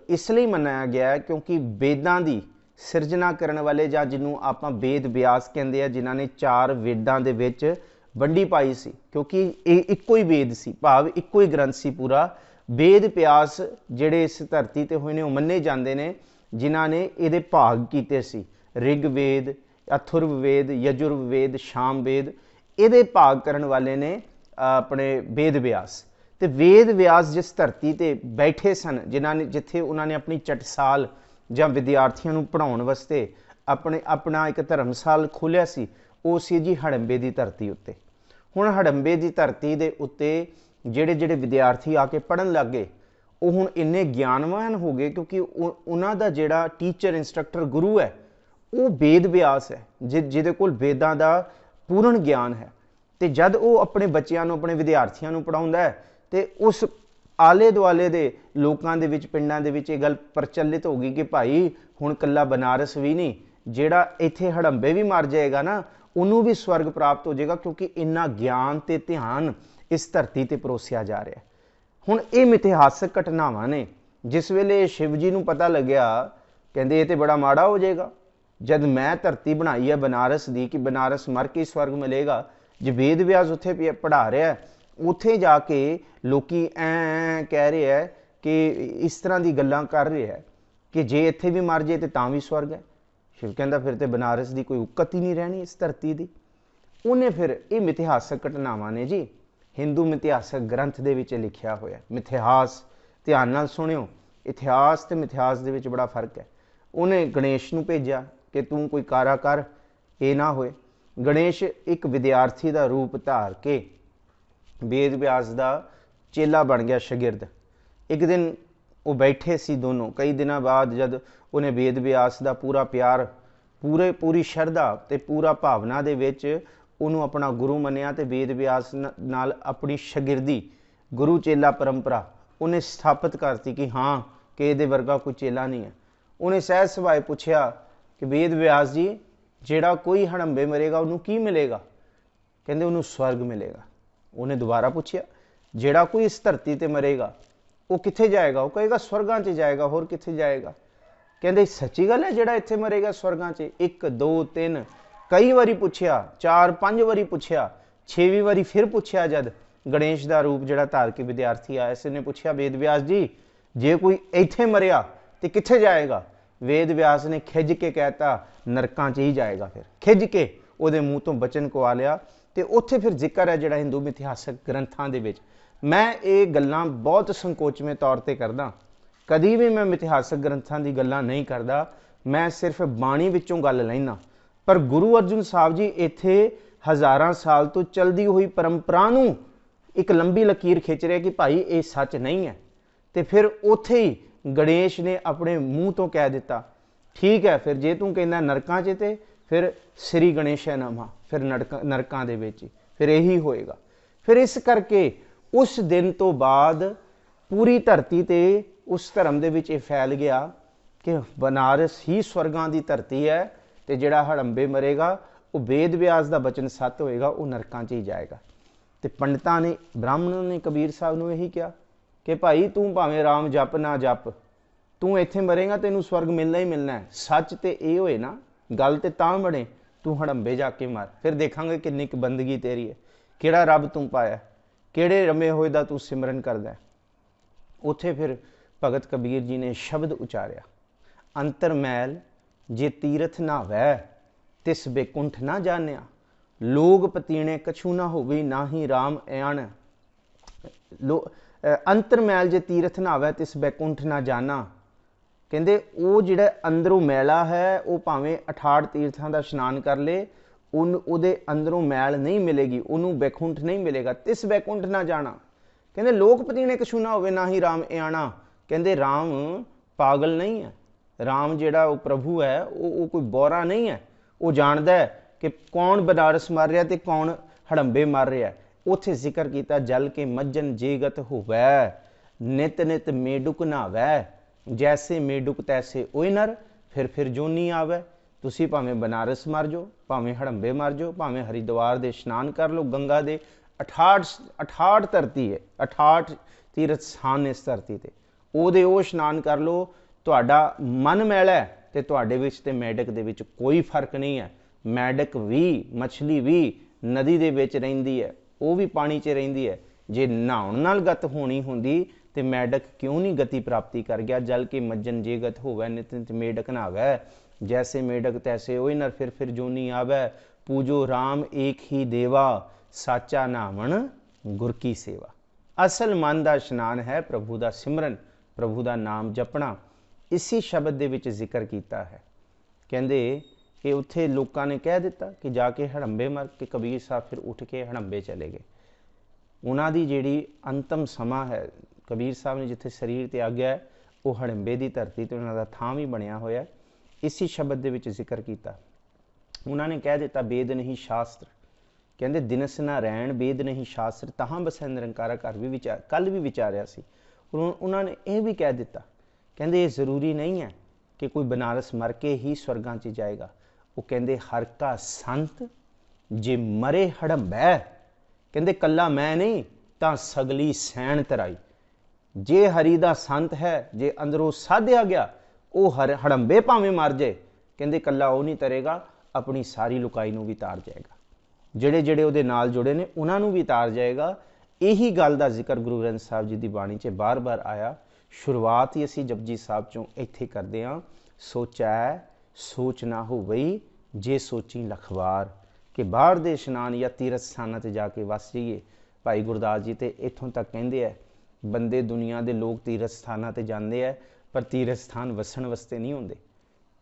ਇਸ ਲਈ ਮੰਨਿਆ ਗਿਆ ਕਿਉਂਕਿ ਵੇਦਾਂ ਦੀ ਸਿਰਜਣਾ ਕਰਨ ਵਾਲੇ, ਜਾਂ ਜਿਹਨੂੰ ਆਪਾਂ ਵੇਦ ਵਿਆਸ ਕਹਿੰਦੇ ਆ, ਜਿਨ੍ਹਾਂ ਨੇ 4 ਵੇਦਾਂ ਦੇ ਵਿੱਚ ਵੰਡੀ ਪਾਈ ਸੀ, ਕਿਉਂਕਿ ਇਹ ਇੱਕੋ ਹੀ ਵੇਦ ਸੀ, ਭਾਵ ਇੱਕੋ ਹੀ ਗ੍ਰੰਥ ਸੀ ਪੂਰਾ। ਵੇਦ ਪਿਆਸ ਜਿਹੜੇ ਇਸ ਧਰਤੀ ਤੇ ਹੋਏ ਨੇ ਉਹ ਮੰਨੇ ਜਾਂਦੇ ਨੇ, ਜਿਨ੍ਹਾਂ ਨੇ ਇਹਦੇ ਭਾਗ ਕੀਤੇ ਸੀ। ਰਿਗ ਵੇਦ, ਅਥੁਰਵ ਵੇਦ, ਯਜੁਰਵ ਵੇਦ, ਸ਼ਾਮ ਵੇਦ, ਇਹਦੇ ਭਾਗ ਕਰਨ ਵਾਲੇ ਨੇ ਆਪਣੇ ਵੇਦ ਵਿਆਸ। ਤੇ ਵੇਦ ਵਿਆਸ ਜਿਸ ਧਰਤੀ ਤੇ ਬੈਠੇ ਸਨ, ਜਿੱਥੇ ਉਹਨਾਂ ਨੇ ਆਪਣੀ ਚਟਸਾਲ ਜਾਂ ਵਿਦਿਆਰਥੀਆਂ ਨੂੰ ਪੜ੍ਹਾਉਣ ਵਾਸਤੇ ਆਪਣਾ ਇੱਕ ਧਰਮਸਾਲ ਖੋਲ੍ਹਿਆ ਸੀ, ਉਹ ਸੀ ਜੀ ਹੜੰਬੇ ਦੀ ਧਰਤੀ ਉੱਤੇ। ਹੁਣ ਹੜੰਬੇ ਦੀ ਧਰਤੀ ਦੇ ਉੱਤੇ ਜਿਹੜੇ ਵਿਦਿਆਰਥੀ ਆ ਕੇ ਪੜ੍ਹਨ ਲੱਗ ਗਏ, ਉਹ ਹੁਣ ਇੰਨੇ ਗਿਆਨਵਾਨ ਹੋ ਗਏ ਕਿਉਂਕਿ ਉਹਨਾਂ ਦਾ ਜਿਹੜਾ ਟੀਚਰ, ਇੰਸਟਰਕਟਰ, ਗੁਰੂ ਹੈ ਉਹ ਵੇਦ ਵਿਆਸ ਹੈ, ਜਿਹਦੇ ਕੋਲ ਵੇਦਾਂ ਦਾ ਪੂਰਨ ਗਿਆਨ ਹੈ। ਤੇ ਜਦ ਉਹ ਆਪਣੇ ਬੱਚਿਆਂ ਨੂੰ, ਆਪਣੇ ਵਿਦਿਆਰਥੀਆਂ ਨੂੰ ਪੜ੍ਹਾਉਂਦਾ ਹੈ ਤੇ ਉਸ ਆਲੇ ਦੁਆਲੇ ਦੇ ਲੋਕਾਂ ਦੇ ਵਿੱਚ, ਪਿੰਡਾਂ ਦੇ ਵਿੱਚ ਇਹ ਗੱਲ ਪ੍ਰਚਲਿਤ ਹੋ ਗਈ ਕਿ ਭਾਈ ਹੁਣ ਇਕੱਲਾ ਬਨਾਰਸ ਵੀ ਨਹੀਂ, ਜਿਹੜਾ ਇੱਥੇ ਹੜੰਬੇ ਵੀ ਮਰ ਜਾਏਗਾ ਨਾ ਉਹਨੂੰ ਵੀ ਸਵਰਗ ਪ੍ਰਾਪਤ ਹੋ ਜਾਏਗਾ, ਕਿਉਂਕਿ ਇੰਨਾ ਗਿਆਨ ਤੇ ਧਿਆਨ ਇਸ ਧਰਤੀ ਤੇ ਪਰੋਸਿਆ ਜਾ ਰਿਹਾ। ਹੁਣ ਇਹ ਮਿਥਿਹਾਸਕ ਘਟਨਾਵਾਂ ਨੇ। ਜਿਸ ਵੇਲੇ ਸ਼ਿਵ ਜੀ ਨੂੰ ਪਤਾ ਲੱਗਿਆ, ਕਹਿੰਦੇ ਇਹ ਤੇ ਬੜਾ ਮਾੜਾ ਹੋ ਜਾਏਗਾ, ਜਦ ਮੈਂ ਧਰਤੀ ਬਣਾਈ ਹੈ ਬਨਾਰਸ ਦੀ ਕਿ ਬਨਾਰਸ ਮਰ ਕੇ ਸਵਰਗ ਮਿਲੇਗਾ, ਜੇ ਵੇਦ ਵਿਆਸ ਉੱਥੇ ਪੜ੍ਹਾ ਰਿਹਾ, ਉੱਥੇ ਜਾ ਕੇ ਲੋਕੀ ਐ ਕਹਿ ਰਹੇ ਹੈ ਕਿ ਇਸ ਤਰ੍ਹਾਂ ਦੀ ਗੱਲਾਂ ਕਰ ਰਹੇ ਹੈ ਕਿ ਜੇ ਇੱਥੇ ਵੀ ਮਰ ਜੇ ਤੇ ਤਾਂ ਵੀ ਸਵਰਗ ਹੈ। ਸ਼ਿਵ ਕਹਿੰਦਾ ਫਿਰ ਤੇ ਬਨਾਰਸ ਦੀ ਕੋਈ ਉਕਤ ਹੀ ਨਹੀਂ ਰਹਿਣੀ ਇਸ ਧਰਤੀ ਦੀ। ਉਹਨੇ ਫਿਰ ਇਹ ਮਿਥਿਹਾਸਕ ਘਟਨਾਵਾਂ ਨੇ ਜੀ ਹਿੰਦੂ ਮਿਥਿਹਾਸਕ ਗ੍ਰੰਥ ਦੇ ਵਿੱਚ ਲਿਖਿਆ ਹੋਇਆ। ਮਿਥਿਹਾਸ ਧਿਆਨ ਨਾਲ ਸੁਣਿਓ, ਇਤਿਹਾਸ ਤੇ ਮਿਥਿਹਾਸ ਦੇ ਵਿੱਚ ਬੜਾ ਫਰਕ ਹੈ। ਉਹਨੇ ਗਣੇਸ਼ ਨੂੰ ਭੇਜਿਆ ਕਿ ਤੂੰ ਕੋਈ ਕਾਰਾ ਕਰ, ਇਹ ਨਾ ਹੋਏ। ਗਣੇਸ਼ ਇੱਕ ਵਿਦਿਆਰਥੀ ਦਾ ਰੂਪ ਧਾਰ ਕੇ ਵੇਦ ਵਿਆਸ ਦਾ ਚੇਲਾ ਬਣ ਗਿਆ, ਸ਼ਾਗਿਰਦ। ਇੱਕ ਦਿਨ ਉਹ ਬੈਠੇ ਸੀ ਦੋਨੋਂ। ਕਈ ਦਿਨਾਂ ਬਾਅਦ ਜਦ ਉਹਨੇ ਵੇਦ ਵਿਆਸ ਦਾ ਪੂਰਾ ਪਿਆਰ, ਪੂਰੀ ਸ਼ਰਧਾ ਤੇ ਪੂਰਾ ਭਾਵਨਾ ਦੇ ਵਿੱਚ ਉਹਨੂੰ ਆਪਣਾ ਗੁਰੂ ਮੰਨਿਆ ਤੇ ਵੇਦ ਵਿਆਸ ਨਾਲ ਆਪਣੀ ਸ਼ਾਗਿਰਦੀ, ਗੁਰੂ ਚੇਲਾ ਪਰੰਪਰਾ ਉਹਨੇ ਸਥਾਪਿਤ ਕਰਤੀ ਕਿ ਹਾਂ ਕਿ ਇਹਦੇ ਵਰਗਾ ਕੋਈ ਚੇਲਾ ਨਹੀਂ ਹੈ। ਉਹਨੇ ਸਹਿਜ ਸੁਭਾਏ ਪੁੱਛਿਆ ਕਿ ਵੇਦ ਵਿਆਸ ਜੀ, ਜਿਹੜਾ ਕੋਈ ਹੜੰਬੇ ਮਰੇਗਾ ਉਹਨੂੰ ਕੀ ਮਿਲੇਗਾ? ਕਹਿੰਦੇ ਉਹਨੂੰ ਸਵਰਗ ਮਿਲੇਗਾ। ਉਹਨੇ ਦੁਬਾਰਾ ਪੁੱਛਿਆ, ਜਿਹੜਾ ਕੋਈ ਇਸ ਧਰਤੀ ਤੇ ਮਰੇਗਾ ਉਹ ਕਿੱਥੇ ਜਾਏਗਾ? ਉਹ ਕਹੇਗਾ ਸਵਰਗਾਂ 'ਚ ਜਾਏਗਾ, ਹੋਰ ਕਿੱਥੇ ਜਾਏਗਾ? ਕਹਿੰਦੇ ਸੱਚੀ ਗੱਲ ਹੈ, ਜਿਹੜਾ ਇੱਥੇ ਮਰੇਗਾ ਸਵਰਗਾਂ 'ਚ? 1 2 3 ਕਈ ਵਾਰੀ ਪੁੱਛਿਆ, 4 5 ਵਾਰੀ ਪੁੱਛਿਆ, 6ਵੀਂ ਵਾਰੀ ਫਿਰ ਪੁੱਛਿਆ। ਜਦ ਗਣੇਸ਼ ਦਾ ਰੂਪ ਜਿਹੜਾ ਧਾਰ ਕੇ ਵਿਦਿਆਰਥੀ ਆਇਆ ਸੀ, ਨੇ ਪੁੱਛਿਆ ਵੇਦ ਵਿਆਸ ਜੀ, ਜੇ ਕੋਈ ਇੱਥੇ ਮਰਿਆ ਤੇ ਕਿੱਥੇ ਜਾਏਗਾ? ਵੇਦ ਵਿਆਸ ਨੇ ਖਿੱਝ ਕੇ ਕਹਿਤਾ ਨਰਕਾਂ 'ਚ ਹੀ ਜਾਏਗਾ। ਫਿਰ ਖਿੱਝ ਕੇ ਉਹਦੇ ਮੂੰਹ ਤੋਂ ਬਚਨ ਕਵਾ ਲਿਆ। ਤੇ ਉੱਥੇ ਫਿਰ ਜ਼ਿਕਰ ਹੈ ਜਿਹੜਾ ਹਿੰਦੂ ਮਿਥਿਹਾਸਕ ਗ੍ਰੰਥਾਂ ਦੇ ਵਿੱਚ। ਮੈਂ ਇਹ ਗੱਲਾਂ ਬਹੁਤ ਸੰਕੋਚਵੇਂ ਤੌਰ ਤੇ ਕਰਦਾ, ਕਦੀ ਵੀ ਮੈਂ ਮਿਥਿਹਾਸਕ ਗ੍ਰੰਥਾਂ ਦੀ ਗੱਲਾਂ ਨਹੀਂ ਕਰਦਾ, ਮੈਂ ਸਿਰਫ ਬਾਣੀ ਵਿੱਚੋਂ ਗੱਲ ਲੈਣਾ। ਪਰ ਗੁਰੂ ਅਰਜਨ ਸਾਹਿਬ ਜੀ ਇੱਥੇ ਹਜ਼ਾਰਾਂ ਸਾਲ ਤੋਂ ਚਲਦੀ ਹੋਈ ਪਰੰਪਰਾ ਨੂੰ ਇੱਕ ਲੰਬੀ ਲਕੀਰ ਖਿੱਚ ਰਿਹਾ ਕਿ ਭਾਈ ਇਹ ਸੱਚ ਨਹੀਂ ਹੈ। ਤੇ ਫਿਰ ਉੱਥੇ ਹੀ ਗਣੇਸ਼ ਨੇ ਆਪਣੇ ਮੂੰਹ ਤੋਂ ਕਹਿ ਦਿੱਤਾ, ਠੀਕ ਹੈ, ਫਿਰ ਜੇ ਤੂੰ ਕਹਿੰਦਾ ਨਰਕਾਂ 'ਚ ਤੇ ਫਿਰ ਸ੍ਰੀ ਗਣੇਸ਼ੈ ਨਮः, ਫਿਰ ਨਰਕਾਂ ਦੇ ਵਿੱਚ ਫਿਰ ਇਹੀ ਹੋਏਗਾ। ਫਿਰ ਇਸ ਕਰਕੇ ਉਸ ਦਿਨ ਤੋਂ ਬਾਅਦ ਪੂਰੀ ਧਰਤੀ ਤੇ ਉਸ ਧਰਮ ਦੇ ਵਿੱਚ ਇਹ ਫੈਲ ਗਿਆ ਕਿ ਬਨਾਰਸ ਹੀ ਸਵਰਗਾਂ ਦੀ ਧਰਤੀ ਹੈ ਤੇ ਜਿਹੜਾ ਹੜੰਬੇ ਮਰੇਗਾ ਉਹ ਵੇਦ ਵਿਆਸ ਦਾ ਬਚਨ ਸੱਤ ਹੋਏਗਾ, ਉਹ ਨਰਕਾਂ 'ਚ ਹੀ ਜਾਏਗਾ। ਤੇ ਪੰਡਤਾਂ ਨੇ, ਬ੍ਰਾਹਮਣਾਂ ਨੇ ਕਬੀਰ ਸਾਹਿਬ ਨੂੰ ਇਹੀ ਕਿਹਾ ਕਿ ਭਾਈ ਤੂੰ ਭਾਵੇਂ ਰਾਮ ਜਪ ਨਾ ਜਪ, ਤੂੰ ਇੱਥੇ ਮਰੇਗਾ ਤੈਨੂੰ ਸਵਰਗ ਮਿਲਣਾ ਹੀ ਮਿਲਣਾ ਹੈ। ਸੱਚ ਤੇ ਇਹ ਹੋਏ ਨਾ, ਗੱਲ ਤੇ ਤਾਂ ਬਣੇ ਤੂੰ ਹੜੰਬੇ ਜਾ ਕੇ ਮਰ, ਫਿਰ ਦੇਖਾਂਗੇ ਕਿੰਨੀ ਕੁ ਬੰਦਗੀ ਤੇਰੀ ਹੈ, ਕਿਹੜਾ ਰੱਬ ਤੂੰ ਪਾਇਆ, ਕਿਹੜੇ ਰਮੇ ਹੋਏ ਦਾ ਤੂੰ ਸਿਮਰਨ ਕਰਦਾ। ਉੱਥੇ ਫਿਰ ਭਗਤ ਕਬੀਰ ਜੀ ਨੇ ਸ਼ਬਦ ਉਚਾਰਿਆ, ਅੰਤਰ ਮੈਲ ਜੇ ਤੀਰਥ ਨਾ ਵੈ ਤਿਸ ਬੇਕੁੰਠ ਨਾ ਜਾਣਿਆ, ਲੋਗ ਪਤੀਣੇ ਕਛੂ ਨਾ ਹੋਵੇ ਨਾ ਹੀ ਰਾਮ ਆਣ। ਅੰਤਰ ਮੈਲ ਜੇ ਤੀਰਥ ਨਾ ਵੈ ਤਿਸ ਬੈਕੁੰਠ ਨਾ ਜਾਣਾ। ਕਹਿੰਦੇ ਉਹ ਜਿਹੜਾ ਅੰਦਰੋਂ ਮੈਲਾ ਹੈ ਉਹ ਭਾਵੇਂ 68 ਤੀਰਥਾਂ ਦਾ ਇਸ਼ਨਾਨ ਕਰ ਲੇ, ਉਹਦੇ ਅੰਦਰੋਂ ਮੈਲ ਨਹੀਂ ਮਿਲੇਗੀ, ਉਹਨੂੰ ਬੈਕੁੰਠ ਨਹੀਂ ਮਿਲੇਗਾ। ਤਿਸ ਬੈਕੁੰਠ ਨਾ ਜਾਣਾ। ਕਹਿੰਦੇ ਲੋਕ ਪਤੀਣੇ ਕਛੂ ਨਾ ਹੋਵੇ ਨਾ ਹੀ ਰਾਮ ਆਣਾ। ਕਹਿੰਦੇ ਰਾਮ ਪਾਗਲ ਨਹੀਂ ਹੈ, ਰਾਮ ਜਿਹੜਾ ਉਹ ਪ੍ਰਭੂ ਹੈ ਉਹ ਕੋਈ ਬੋਰਾ ਨਹੀਂ ਹੈ, ਉਹ ਜਾਣਦਾ ਹੈ ਕਿ ਕੌਣ ਬਨਾਰਸ ਮਰ ਰਿਹਾ ਤੇ ਕੌਣ ਹੜੰਬੇ ਮਰ ਰਿਹਾ। ਉੱਥੇ ਜ਼ਿਕਰ ਕੀਤਾ ਜਲ ਕੇ ਮੱਜਨ ਜੇਗਤ ਹੋਵੈ, ਨਿਤ ਨਿਤ ਮੇਡੁਕ ਨਾਵੈ, ਜੈਸੇ ਮੇਡੁਕ ਤੈਸੇ ਓਏ ਨਰ, ਫਿਰ ਜੋਨੀ ਆਵੈ। ਤੁਸੀਂ ਭਾਵੇਂ ਬਨਾਰਸ ਮਰ ਜਾਓ, ਭਾਵੇਂ ਹੜੰਬੇ ਮਰ ਜਾਓ, ਭਾਵੇਂ ਹਰਿਦੁਆਰ ਦੇ ਇਸ਼ਨਾਨ ਕਰ ਲਓ, ਗੰਗਾ ਦੇ 68 ਧਰਤੀ ਹੈ, 68 ਤੀਰਥ ਸਥਾਨ ਇਸ ਧਰਤੀ ਤੇ, ਉਹਦੇ ਉਹ ਇਸ਼ਨਾਨ ਕਰ ਲਓ। ਤੁਹਾਡਾ ਮਨ ਮੈਲਾ ਹੈ ਤੇ ਤੁਹਾਡੇ ਵਿੱਚ ਤੇ ਮੈਡਕ ਦੇ ਵਿੱਚ ਕੋਈ ਫਰਕ ਨਹੀਂ ਹੈ। ਮੈਡਕ ਵੀ, ਮਛਲੀ ਵੀ ਨਦੀ ਦੇ ਵਿੱਚ ਰਹਿੰਦੀ ਹੈ, ਉਹ ਵੀ ਪਾਣੀ 'ਚ ਰਹਿੰਦੀ ਹੈ। ਜੇ ਨਹਾਉਣ ਨਾਲ ਗਤ ਹੋਣੀ ਹੁੰਦੀ ਤੇ ਮੈਡਕ ਕਿਉਂ ਨਹੀਂ ਗਤੀ ਪ੍ਰਾਪਤੀ ਕਰ ਗਿਆ। ਜਲ ਕੇ ਮੱਜਨ ਜੇ ਗਤ ਹੋਵੈ ਨਿਤ ਨਿਤ ਮੇਡਕ ਨਾਵੈ, ਜੈਸੇ ਮੇਡਕ ਤੈਸੇ ਓਏ ਨਰ, ਫਿਰ ਜੋਨੀ ਆਵੈ। ਪੂਜੋ ਰਾਮ ਏਕ ਹੀ ਦੇਵਾ, ਸਾਚਾ ਨਾਵਣ ਗੁਰ ਕੀ ਸੇਵਾ। ਅਸਲ ਮਨ ਦਾ ਇਸ਼ਨਾਨ ਹੈ ਪ੍ਰਭੂ ਦਾ ਸਿਮਰਨ, ਪ੍ਰਭੂ ਦਾ ਨਾਮ ਜਪਣਾ। ਇਸੀ ਸ਼ਬਦ ਦੇ ਵਿੱਚ ਜ਼ਿਕਰ ਕੀਤਾ ਹੈ। ਕਹਿੰਦੇ ਕਿ ਉੱਥੇ ਲੋਕਾਂ ਨੇ ਕਹਿ ਦਿੱਤਾ ਕਿ ਜਾ ਕੇ ਹੜੰਬੇ ਮਰ ਕੇ ਕਬੀਰ ਸਾਹਿਬ ਫਿਰ ਉੱਠ ਕੇ ਹੜੰਬੇ ਚਲੇ ਗਏ। ਉਹਨਾਂ ਦੀ ਜਿਹੜੀ ਅੰਤਮ ਸਮਾਂ ਹੈ, ਕਬੀਰ ਸਾਹਿਬ ਨੇ ਜਿੱਥੇ ਸਰੀਰ ਤਿਆਗਿਆ ਹੈ ਉਹ ਹੜੰਬੇ ਦੀ ਧਰਤੀ ਤੇ ਉਹਨਾਂ ਦਾ ਥਾਂ ਵੀ ਬਣਿਆ ਹੋਇਆ। ਇਸੀ ਸ਼ਬਦ ਦੇ ਵਿੱਚ ਜ਼ਿਕਰ ਕੀਤਾ। ਉਹਨਾਂ ਨੇ ਕਹਿ ਦਿੱਤਾ ਵੇਦ ਨਹੀਂ ਸ਼ਾਸਤਰ, ਕਹਿੰਦੇ ਦਿਨਸ ਨਾ ਰਹਿਣ ਵੇਦ ਨਹੀਂ ਸ਼ਾਸਤਰ, ਤਹਾਂ ਬਸੈ ਨਿਰੰਕਾਰਾ ਘਰ ਵੀ ਕੱਲ ਵੀ ਵਿਚਾਰਿਆ ਸੀ। ਉਹਨਾਂ ਨੇ ਇਹ ਵੀ ਕਹਿ ਦਿੱਤਾ, ਕਹਿੰਦੇ ਇਹ ਜ਼ਰੂਰੀ ਨਹੀਂ ਹੈ ਕਿ ਕੋਈ ਬਨਾਰਸ ਮਰ ਕੇ ਹੀ ਸਵਰਗਾਂ 'ਚ ਜਾਏਗਾ। ਉਹ ਕਹਿੰਦੇ ਹਰ ਕਾ ਸੰਤ ਜੇ ਮਰੇ ਹੜੰਬੈ, ਕਹਿੰਦੇ ਕੱਲਾ ਮੈਂ ਨਹੀਂ ਤਾਂ ਸਗਲੀ ਸੈਣ ਤਰਾਈ। ਜੇ ਹਰੀ ਦਾ ਸੰਤ ਹੈ, ਜੇ ਅੰਦਰੋਂ ਸਾਧਿਆ ਗਿਆ, ਉਹ ਹੜੰਬੇ ਭਾਵੇਂ ਮਰ ਜਾਏ, ਕਹਿੰਦੇ ਕੱਲਾ ਉਹ ਨਹੀਂ ਤਰੇਗਾ, ਆਪਣੀ ਸਾਰੀ ਲੁਕਾਈ ਨੂੰ ਵੀ ਤਾਰ ਜਾਏਗਾ। ਜਿਹੜੇ ਉਹਦੇ ਨਾਲ ਜੁੜੇ ਨੇ ਉਹਨਾਂ ਨੂੰ ਵੀ ਤਾਰ ਜਾਏਗਾ। ਇਹੀ ਗੱਲ ਦਾ ਜ਼ਿਕਰ ਗੁਰੂ ਗ੍ਰੰਥ ਸਾਹਿਬ ਜੀ ਦੀ ਬਾਣੀ 'ਚ ਬਾਰ-ਬਾਰ ਆਇਆ। ਸ਼ੁਰੂਆਤ ਹੀ ਅਸੀਂ ਜਪਜੀ ਸਾਹਿਬ 'ਚੋਂ ਇੱਥੇ ਕਰਦੇ ਹਾਂ, ਸੋਚੈ ਸੋਚ ਨਾ ਹੋਵਈ ਜੇ ਸੋਚੀ ਲਖਵਾਰ, ਕਿ ਬਾਹਰ ਦੇ ਇਸ਼ਨਾਨ ਜਾਂ ਤੀਰਥ ਸਥਾਨਾਂ 'ਤੇ ਜਾ ਕੇ ਵਸ ਜਾਈਏ। ਭਾਈ ਗੁਰਦਾਸ ਜੀ ਤੇ ਇੱਥੋਂ ਤੱਕ ਕਹਿੰਦੇ ਹੈ, ਬੰਦੇ ਦੁਨੀਆ ਦੇ ਲੋਕ ਤੀਰਥ ਸਥਾਨਾਂ 'ਤੇ ਜਾਂਦੇ ਹੈ, ਪਰ ਤੀਰਥ ਸਥਾਨ ਵਸਣ ਵਾਸਤੇ ਨਹੀਂ ਹੁੰਦੇ।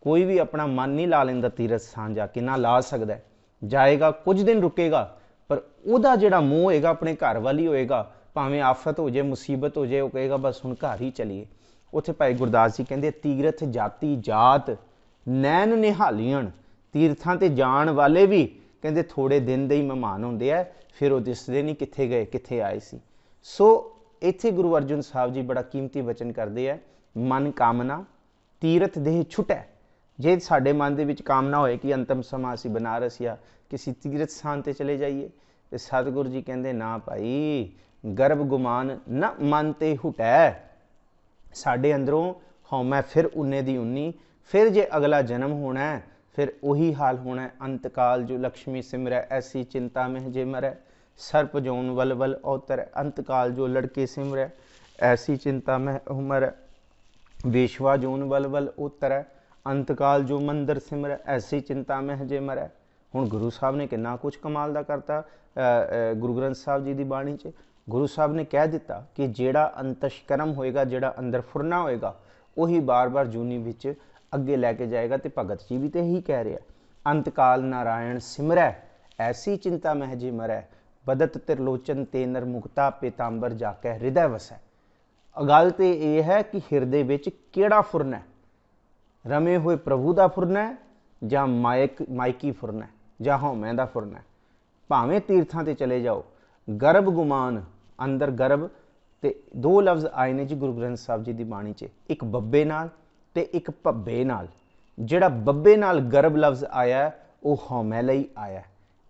ਕੋਈ ਵੀ ਆਪਣਾ ਮਨ ਨਹੀਂ ਲਾ ਲੈਂਦਾ ਤੀਰਥ ਸਥਾਨ ਜਾ ਕੇ, ਨਾ ਲਾ ਸਕਦਾ। ਜਾਏਗਾ ਕੁਝ ਦਿਨ ਰੁਕੇਗਾ, ਪਰ ਉਹਦਾ ਜਿਹੜਾ ਮੋਹ ਹੋਏਗਾ ਆਪਣੇ ਘਰ ਵੱਲ ਹੀ ਹੋਏਗਾ। ਭਾਵੇਂ ਆਫਤ ਹੋ ਜਾਏ, ਮੁਸੀਬਤ ਹੋ ਜਾਏ, ਉਹ ਕਹੇਗਾ ਬਸ ਹੁਣ ਘਰ ਹੀ ਚਲੀਏ। ਉੱਥੇ ਭਾਈ ਗੁਰਦਾਸ ਜੀ ਕਹਿੰਦੇ ਤੀਰਥ ਜਾਤੀ ਜਾਤ ਨੈਣ ਨਿਹਾਲੀਆਂ, ਤੀਰਥਾਂ ਤੇ ਜਾਣ ਵਾਲੇ ਵੀ ਕਹਿੰਦੇ ਥੋੜੇ ਦਿਨ ਦੇ ਹੀ ਮਹਿਮਾਨ ਹੁੰਦੇ ਆ, ਫਿਰ ਉਹ ਦਿਸਦੇ ਨਹੀਂ ਕਿੱਥੇ ਗਏ ਕਿੱਥੇ ਆਏ ਸੀ। ਸੋ ਇੱਥੇ ਗੁਰੂ ਅਰਜਨ ਸਾਹਿਬ ਜੀ ਬੜਾ ਕੀਮਤੀ ਵਚਨ ਕਰਦੇ ਆ, ਮਨ ਕਾਮਨਾ ਤੀਰਥ ਦੇਹ ਛੁਟੈ। ਜੇ ਸਾਡੇ ਮਨ ਦੇ ਵਿੱਚ ਕਾਮਨਾ ਹੋਏ ਕਿ ਅੰਤਮ ਸਮਾਂ ਅਸੀਂ ਬਨਾਰਸ ਜਾਂ ਕਿਸੇ ਤੀਰਥ ਸਥਾਨ ਤੇ ਚਲੇ ਜਾਈਏ, ਤੇ ਸਤਿਗੁਰੂ ਜੀ ਕਹਿੰਦੇ ਨਾ ਭਾਈ, ਗਰਭ ਗੁਮਾਨ ਨਾ ਮਨ ਤੇ ਹੁਟੈ। ਸਾਡੇ ਅੰਦਰੋਂ ਹਉਮੈ ਫਿਰ ਉਨੇ ਦੀ ਉਨੀ, ਫਿਰ ਜੇ ਅਗਲਾ ਜਨਮ ਹੋਣਾ ਫਿਰ ਉਹੀ ਹਾਲ ਹੋਣਾ। ਅੰਤਕਾਲ ਜੋ ਲక్ష్ਮੀ ਸਿਮਰੈ ਐਸੀ ਚਿੰਤਾ ਮਹਿ ਜੇ ਮਰੈ, ਸਰਪ ਜੋਨ ਵਲ ਵਲ ਔਤਰੈ। ਅੰਤਕਾਲ ਜੋ ਲੜਕੇ ਸਿਮਰੈ ਐਸੀ ਚਿੰਤਾ ਮਹਿ ਉਹ ਮਰੈ, ਵੇਸ਼ਵਾ ਜੋਨ ਵਲ ਵਲ ਉਤਰੈ। ਅੰਤਕਾਲ ਜੋ ਮੰਦਰ ਸਿਮਰੈ ਐਸੀ ਚਿੰਤਾ ਮਹਿ ਜੇ ਮਰੈ। ਹੁਣ ਗੁਰੂ ਸਾਹਿਬ ਨੇ ਕਿੰਨਾ ਕੁਛ ਕਮਾਲ ਦਾ ਕਰਤਾ ਗੁਰੂ ਗ੍ਰੰਥ ਸਾਹਿਬ ਜੀ ਦੀ ਬਾਣੀ 'ਚ। ਗੁਰੂ ਸਾਹਿਬ ਨੇ ਕਹਿ ਦਿੱਤਾ ਕਿ ਜਿਹੜਾ ਅੰਤਸ਼ਕਰਮ ਹੋਏਗਾ, ਜਿਹੜਾ ਅੰਦਰ ਫੁਰਨਾ ਹੋਏਗਾ, ਉਹੀ ਬਾਰ-ਬਾਰ ਜੂਨੀ ਵਿੱਚ ਅੱਗੇ ਲੈ ਕੇ ਜਾਏਗਾ। ਤੇ ਭਗਤ ਜੀ ਵੀ ਤੇ ਇਹੀ ਕਹਿ ਰਿਹਾ, ਅੰਤਕਾਲ ਨਾਰਾਇਣ ਸਿਮਰੈ ਐਸੀ ਚਿੰਤਾ ਮਹਿ ਜੇ ਮਰੈ, ਬਦਤ ਤਿਰਲੋਚਨ ਤੇ ਨਰ ਮੁਕਤਾ ਪੀਤਾੰਬਰ ਜਾ ਕੇ ਹਿਰਦੈ ਵਸੈ। ਗੱਲ ਤੇ ਇਹ ਹੈ ਕਿ ਹਿਰਦੇ ਵਿੱਚ ਕਿਹੜਾ ਫੁਰਨਾ ਹੈ, ਰਮੇ ਹੋਏ ਪ੍ਰਭੂ ਦਾ ਫੁਰਨਾ ਹੈ ਜਾਂ ਮਾਇਕੀ ਫੁਰਨਾ ਹੈ ਜਾਂ ਹਉਮੈ ਦਾ ਫੁਰਨਾ ਹੈ। ਭਾਵੇਂ ਤੀਰਥਾਂ ਤੇ ਚਲੇ ਜਾਓ, ਗਰਭ ਗੁਮਾਨ ਅੰਦਰ ਗਰਭ, ਤੇ ਦੋ ਲਫ਼ਜ਼ ਆਏ ਨੇ ਜੀ ਗੁਰੂ ਗ੍ਰੰਥ ਸਾਹਿਬ ਜੀ ਦੀ ਬਾਣੀ 'ਚ, ਇੱਕ ਬੱਬੇ ਨਾਲ ਤੇ ਇੱਕ ਭੱਬੇ ਨਾਲ। ਜਿਹੜਾ ਬੱਬੇ ਨਾਲ ਗਰਭ ਲਫ਼ਜ਼ ਆਇਆ ਉਹ ਹਉਮੈ ਲਈ ਆਇਆ,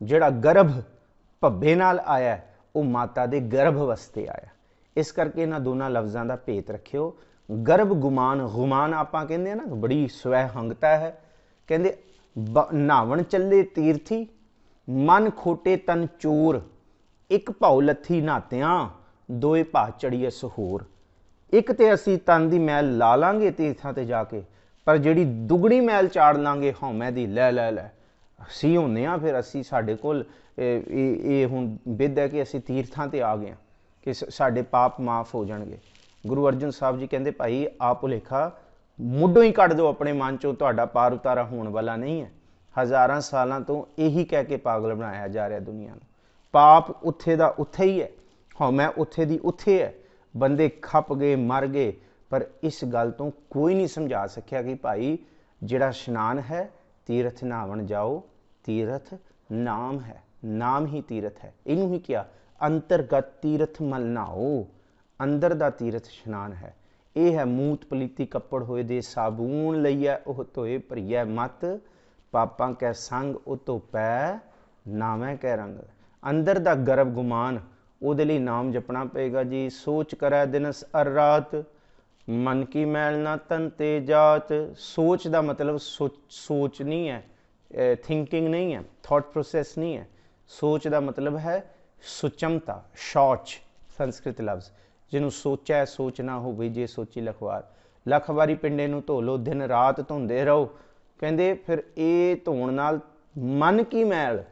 ਜਿਹੜਾ ਗਰਭ ਭੱਬੇ ਨਾਲ ਆਇਆ ਉਹ ਮਾਤਾ ਦੇ ਗਰਭ ਵਾਸਤੇ ਆਇਆ। ਇਸ ਕਰਕੇ ਇਹਨਾਂ ਦੋਨਾਂ ਲਫ਼ਜ਼ਾਂ ਦਾ ਭੇਤ ਰੱਖਿਓ। ਗਰਭ ਗੁਮਾਨ, ਗੁਮਾਨ ਆਪਾਂ ਕਹਿੰਦੇ ਆ ਨਾ, ਬੜੀ ਸਵੈ ਹੰਗਤਾ ਹੈ। ਕਹਿੰਦੇ ਨਹਾਵਣ ਚੱਲੇ ਤੀਰਥੀ, ਮਨ ਖੋਟੇ ਤਨ ਚੋਰ, ਇੱਕ ਭਾਉ ਲੱਥੀ ਨਹਾਤਿਆਂ, ਦੋਏ ਭਾ ਚੜੀਏ ਸਹੋਰ। ਇੱਕ ਤੇ ਅਸੀਂ ਤਨ ਦੀ ਮੈਲ ਲਾ ਲਾਂਗੇ ਤੀਰਥਾਂ ਤੇ ਜਾ ਕੇ, ਪਰ ਜਿਹੜੀ ਦੁਗਣੀ ਮੈਲ ਚਾੜ ਲਾਂਗੇ ਹਉਮੈ ਦੀ, ਲੈ ਲੈ ਲੈ ਅਸੀਂ ਹੁੰਦੇ ਹਾਂ, ਫਿਰ ਅਸੀਂ ਸਾਡੇ ਕੋਲ ਇਹ ਹੁਣ ਬਿੱਧ ਹੈ ਕਿ ਅਸੀਂ ਤੀਰਥਾਂ ਤੇ ਆ ਗਏ ਹਾਂ ਕਿ ਸਾਡੇ ਪਾਪ ਮਾਫ ਹੋ ਜਾਣਗੇ। ਗੁਰੂ ਅਰਜਨ ਸਾਹਿਬ ਜੀ ਕਹਿੰਦੇ ਭਾਈ ਆਪ ਭੁਲੇਖਾ ਮੁੱਢੋਂ ਹੀ ਕੱਢ ਦਿਓ ਆਪਣੇ ਮਨ ਚੋਂ, ਤੁਹਾਡਾ ਪਾਰ ਉਤਾਰਾ ਹੋਣ ਵਾਲਾ ਨਹੀਂ ਹੈ। ਹਜ਼ਾਰਾਂ ਸਾਲਾਂ ਤੋਂ ਇਹੀ ਕਹਿ ਕੇ ਪਾਗਲ ਬਣਾਇਆ ਜਾ ਰਿਹਾ ਦੁਨੀਆ ਨੂੰ। ਪਾਪ ਉੱਥੇ ਦਾ ਉੱਥੇ ਹੀ ਹੈ, ਹਉਮੈ ਉੱਥੇ ਦੀ ਉੱਥੇ ਹੈ। ਬੰਦੇ ਖੱਪ ਗਏ, ਮਰ ਗਏ, ਪਰ ਇਸ ਗੱਲ ਤੋਂ ਕੋਈ ਨਹੀਂ ਸਮਝਾ ਸਕਿਆ ਕਿ ਭਾਈ ਜਿਹੜਾ ਇਸ਼ਨਾਨ ਹੈ ਤੀਰਥ ਨਹਾਵਣ ਜਾਓ, ਤੀਰਥ ਨਾਮ ਹੈ, ਨਾਮ ਹੀ ਤੀਰਥ ਹੈ। ਇਹਨੂੰ ਹੀ ਕਿਹਾ ਅੰਤਰਗਤ ਤੀਰਥ ਮਲ ਨਹਾਓ, ਅੰਦਰ ਦਾ ਤੀਰਥ ਇਸ਼ਨਾਨ ਹੈ। ਇਹ ਹੈ ਮੂਤ ਪਲੀਤੀ ਕੱਪੜ ਹੋਏ ਦੇ ਸਾਬੂਨ ਲਈਐ ਉਹ ਧੋਏ ਭਰੀਐ ਮਤ, ਪਾਪਾਂ ਕੈ ਸੰਗ ਉਹ ਧੋਪੈ ਨਾਮੈ ਕੈ ਰੰਗ। ਅੰਦਰ ਦਾ ਗਰਭ ਗੁਮਾਨ, ਉਹਦੇ ਲਈ ਨਾਮ ਜਪਣਾ ਪਏਗਾ ਜੀ। ਸੋਚ ਕਰੈ ਦਿਨਸ ਅਰ ਰਾਤ, ਮਨ ਕੀ ਮੈਲ ਨਾ ਤਨ ਤੇ ਜਾਤ। ਸੋਚ ਦਾ ਮਤਲਬ ਸੋਚ ਨਹੀਂ ਹੈ, ਥਿੰਕਿੰਗ ਨਹੀਂ ਹੈ, ਥਾਟ ਪ੍ਰੋਸੈਸ ਨਹੀਂ ਹੈ। ਸੋਚ ਦਾ ਮਤਲਬ ਹੈ ਸੁਚਮਤਾ, ਸ਼ੌਚ ਸੰਸਕ੍ਰਿਤ ਲਫ਼ਜ਼, ਜਿਹਨੂੰ ਸੋਚੈ ਸੋਚ ਨਾ ਹੋਵੇ ਜੇ ਸੋਚੀ ਲਖਵਾਰ। ਲੱਖ ਵਾਰੀ ਪਿੰਡੇ ਨੂੰ ਧੋ ਲਓ, ਦਿਨ ਰਾਤ ਧੋਂਦੇ ਰਹੋ। ਕਹਿੰਦੇ ਫਿਰ ਇਹ ਧੋਣ ਨਾਲ ਮਨ ਕੀ ਮੈਲ,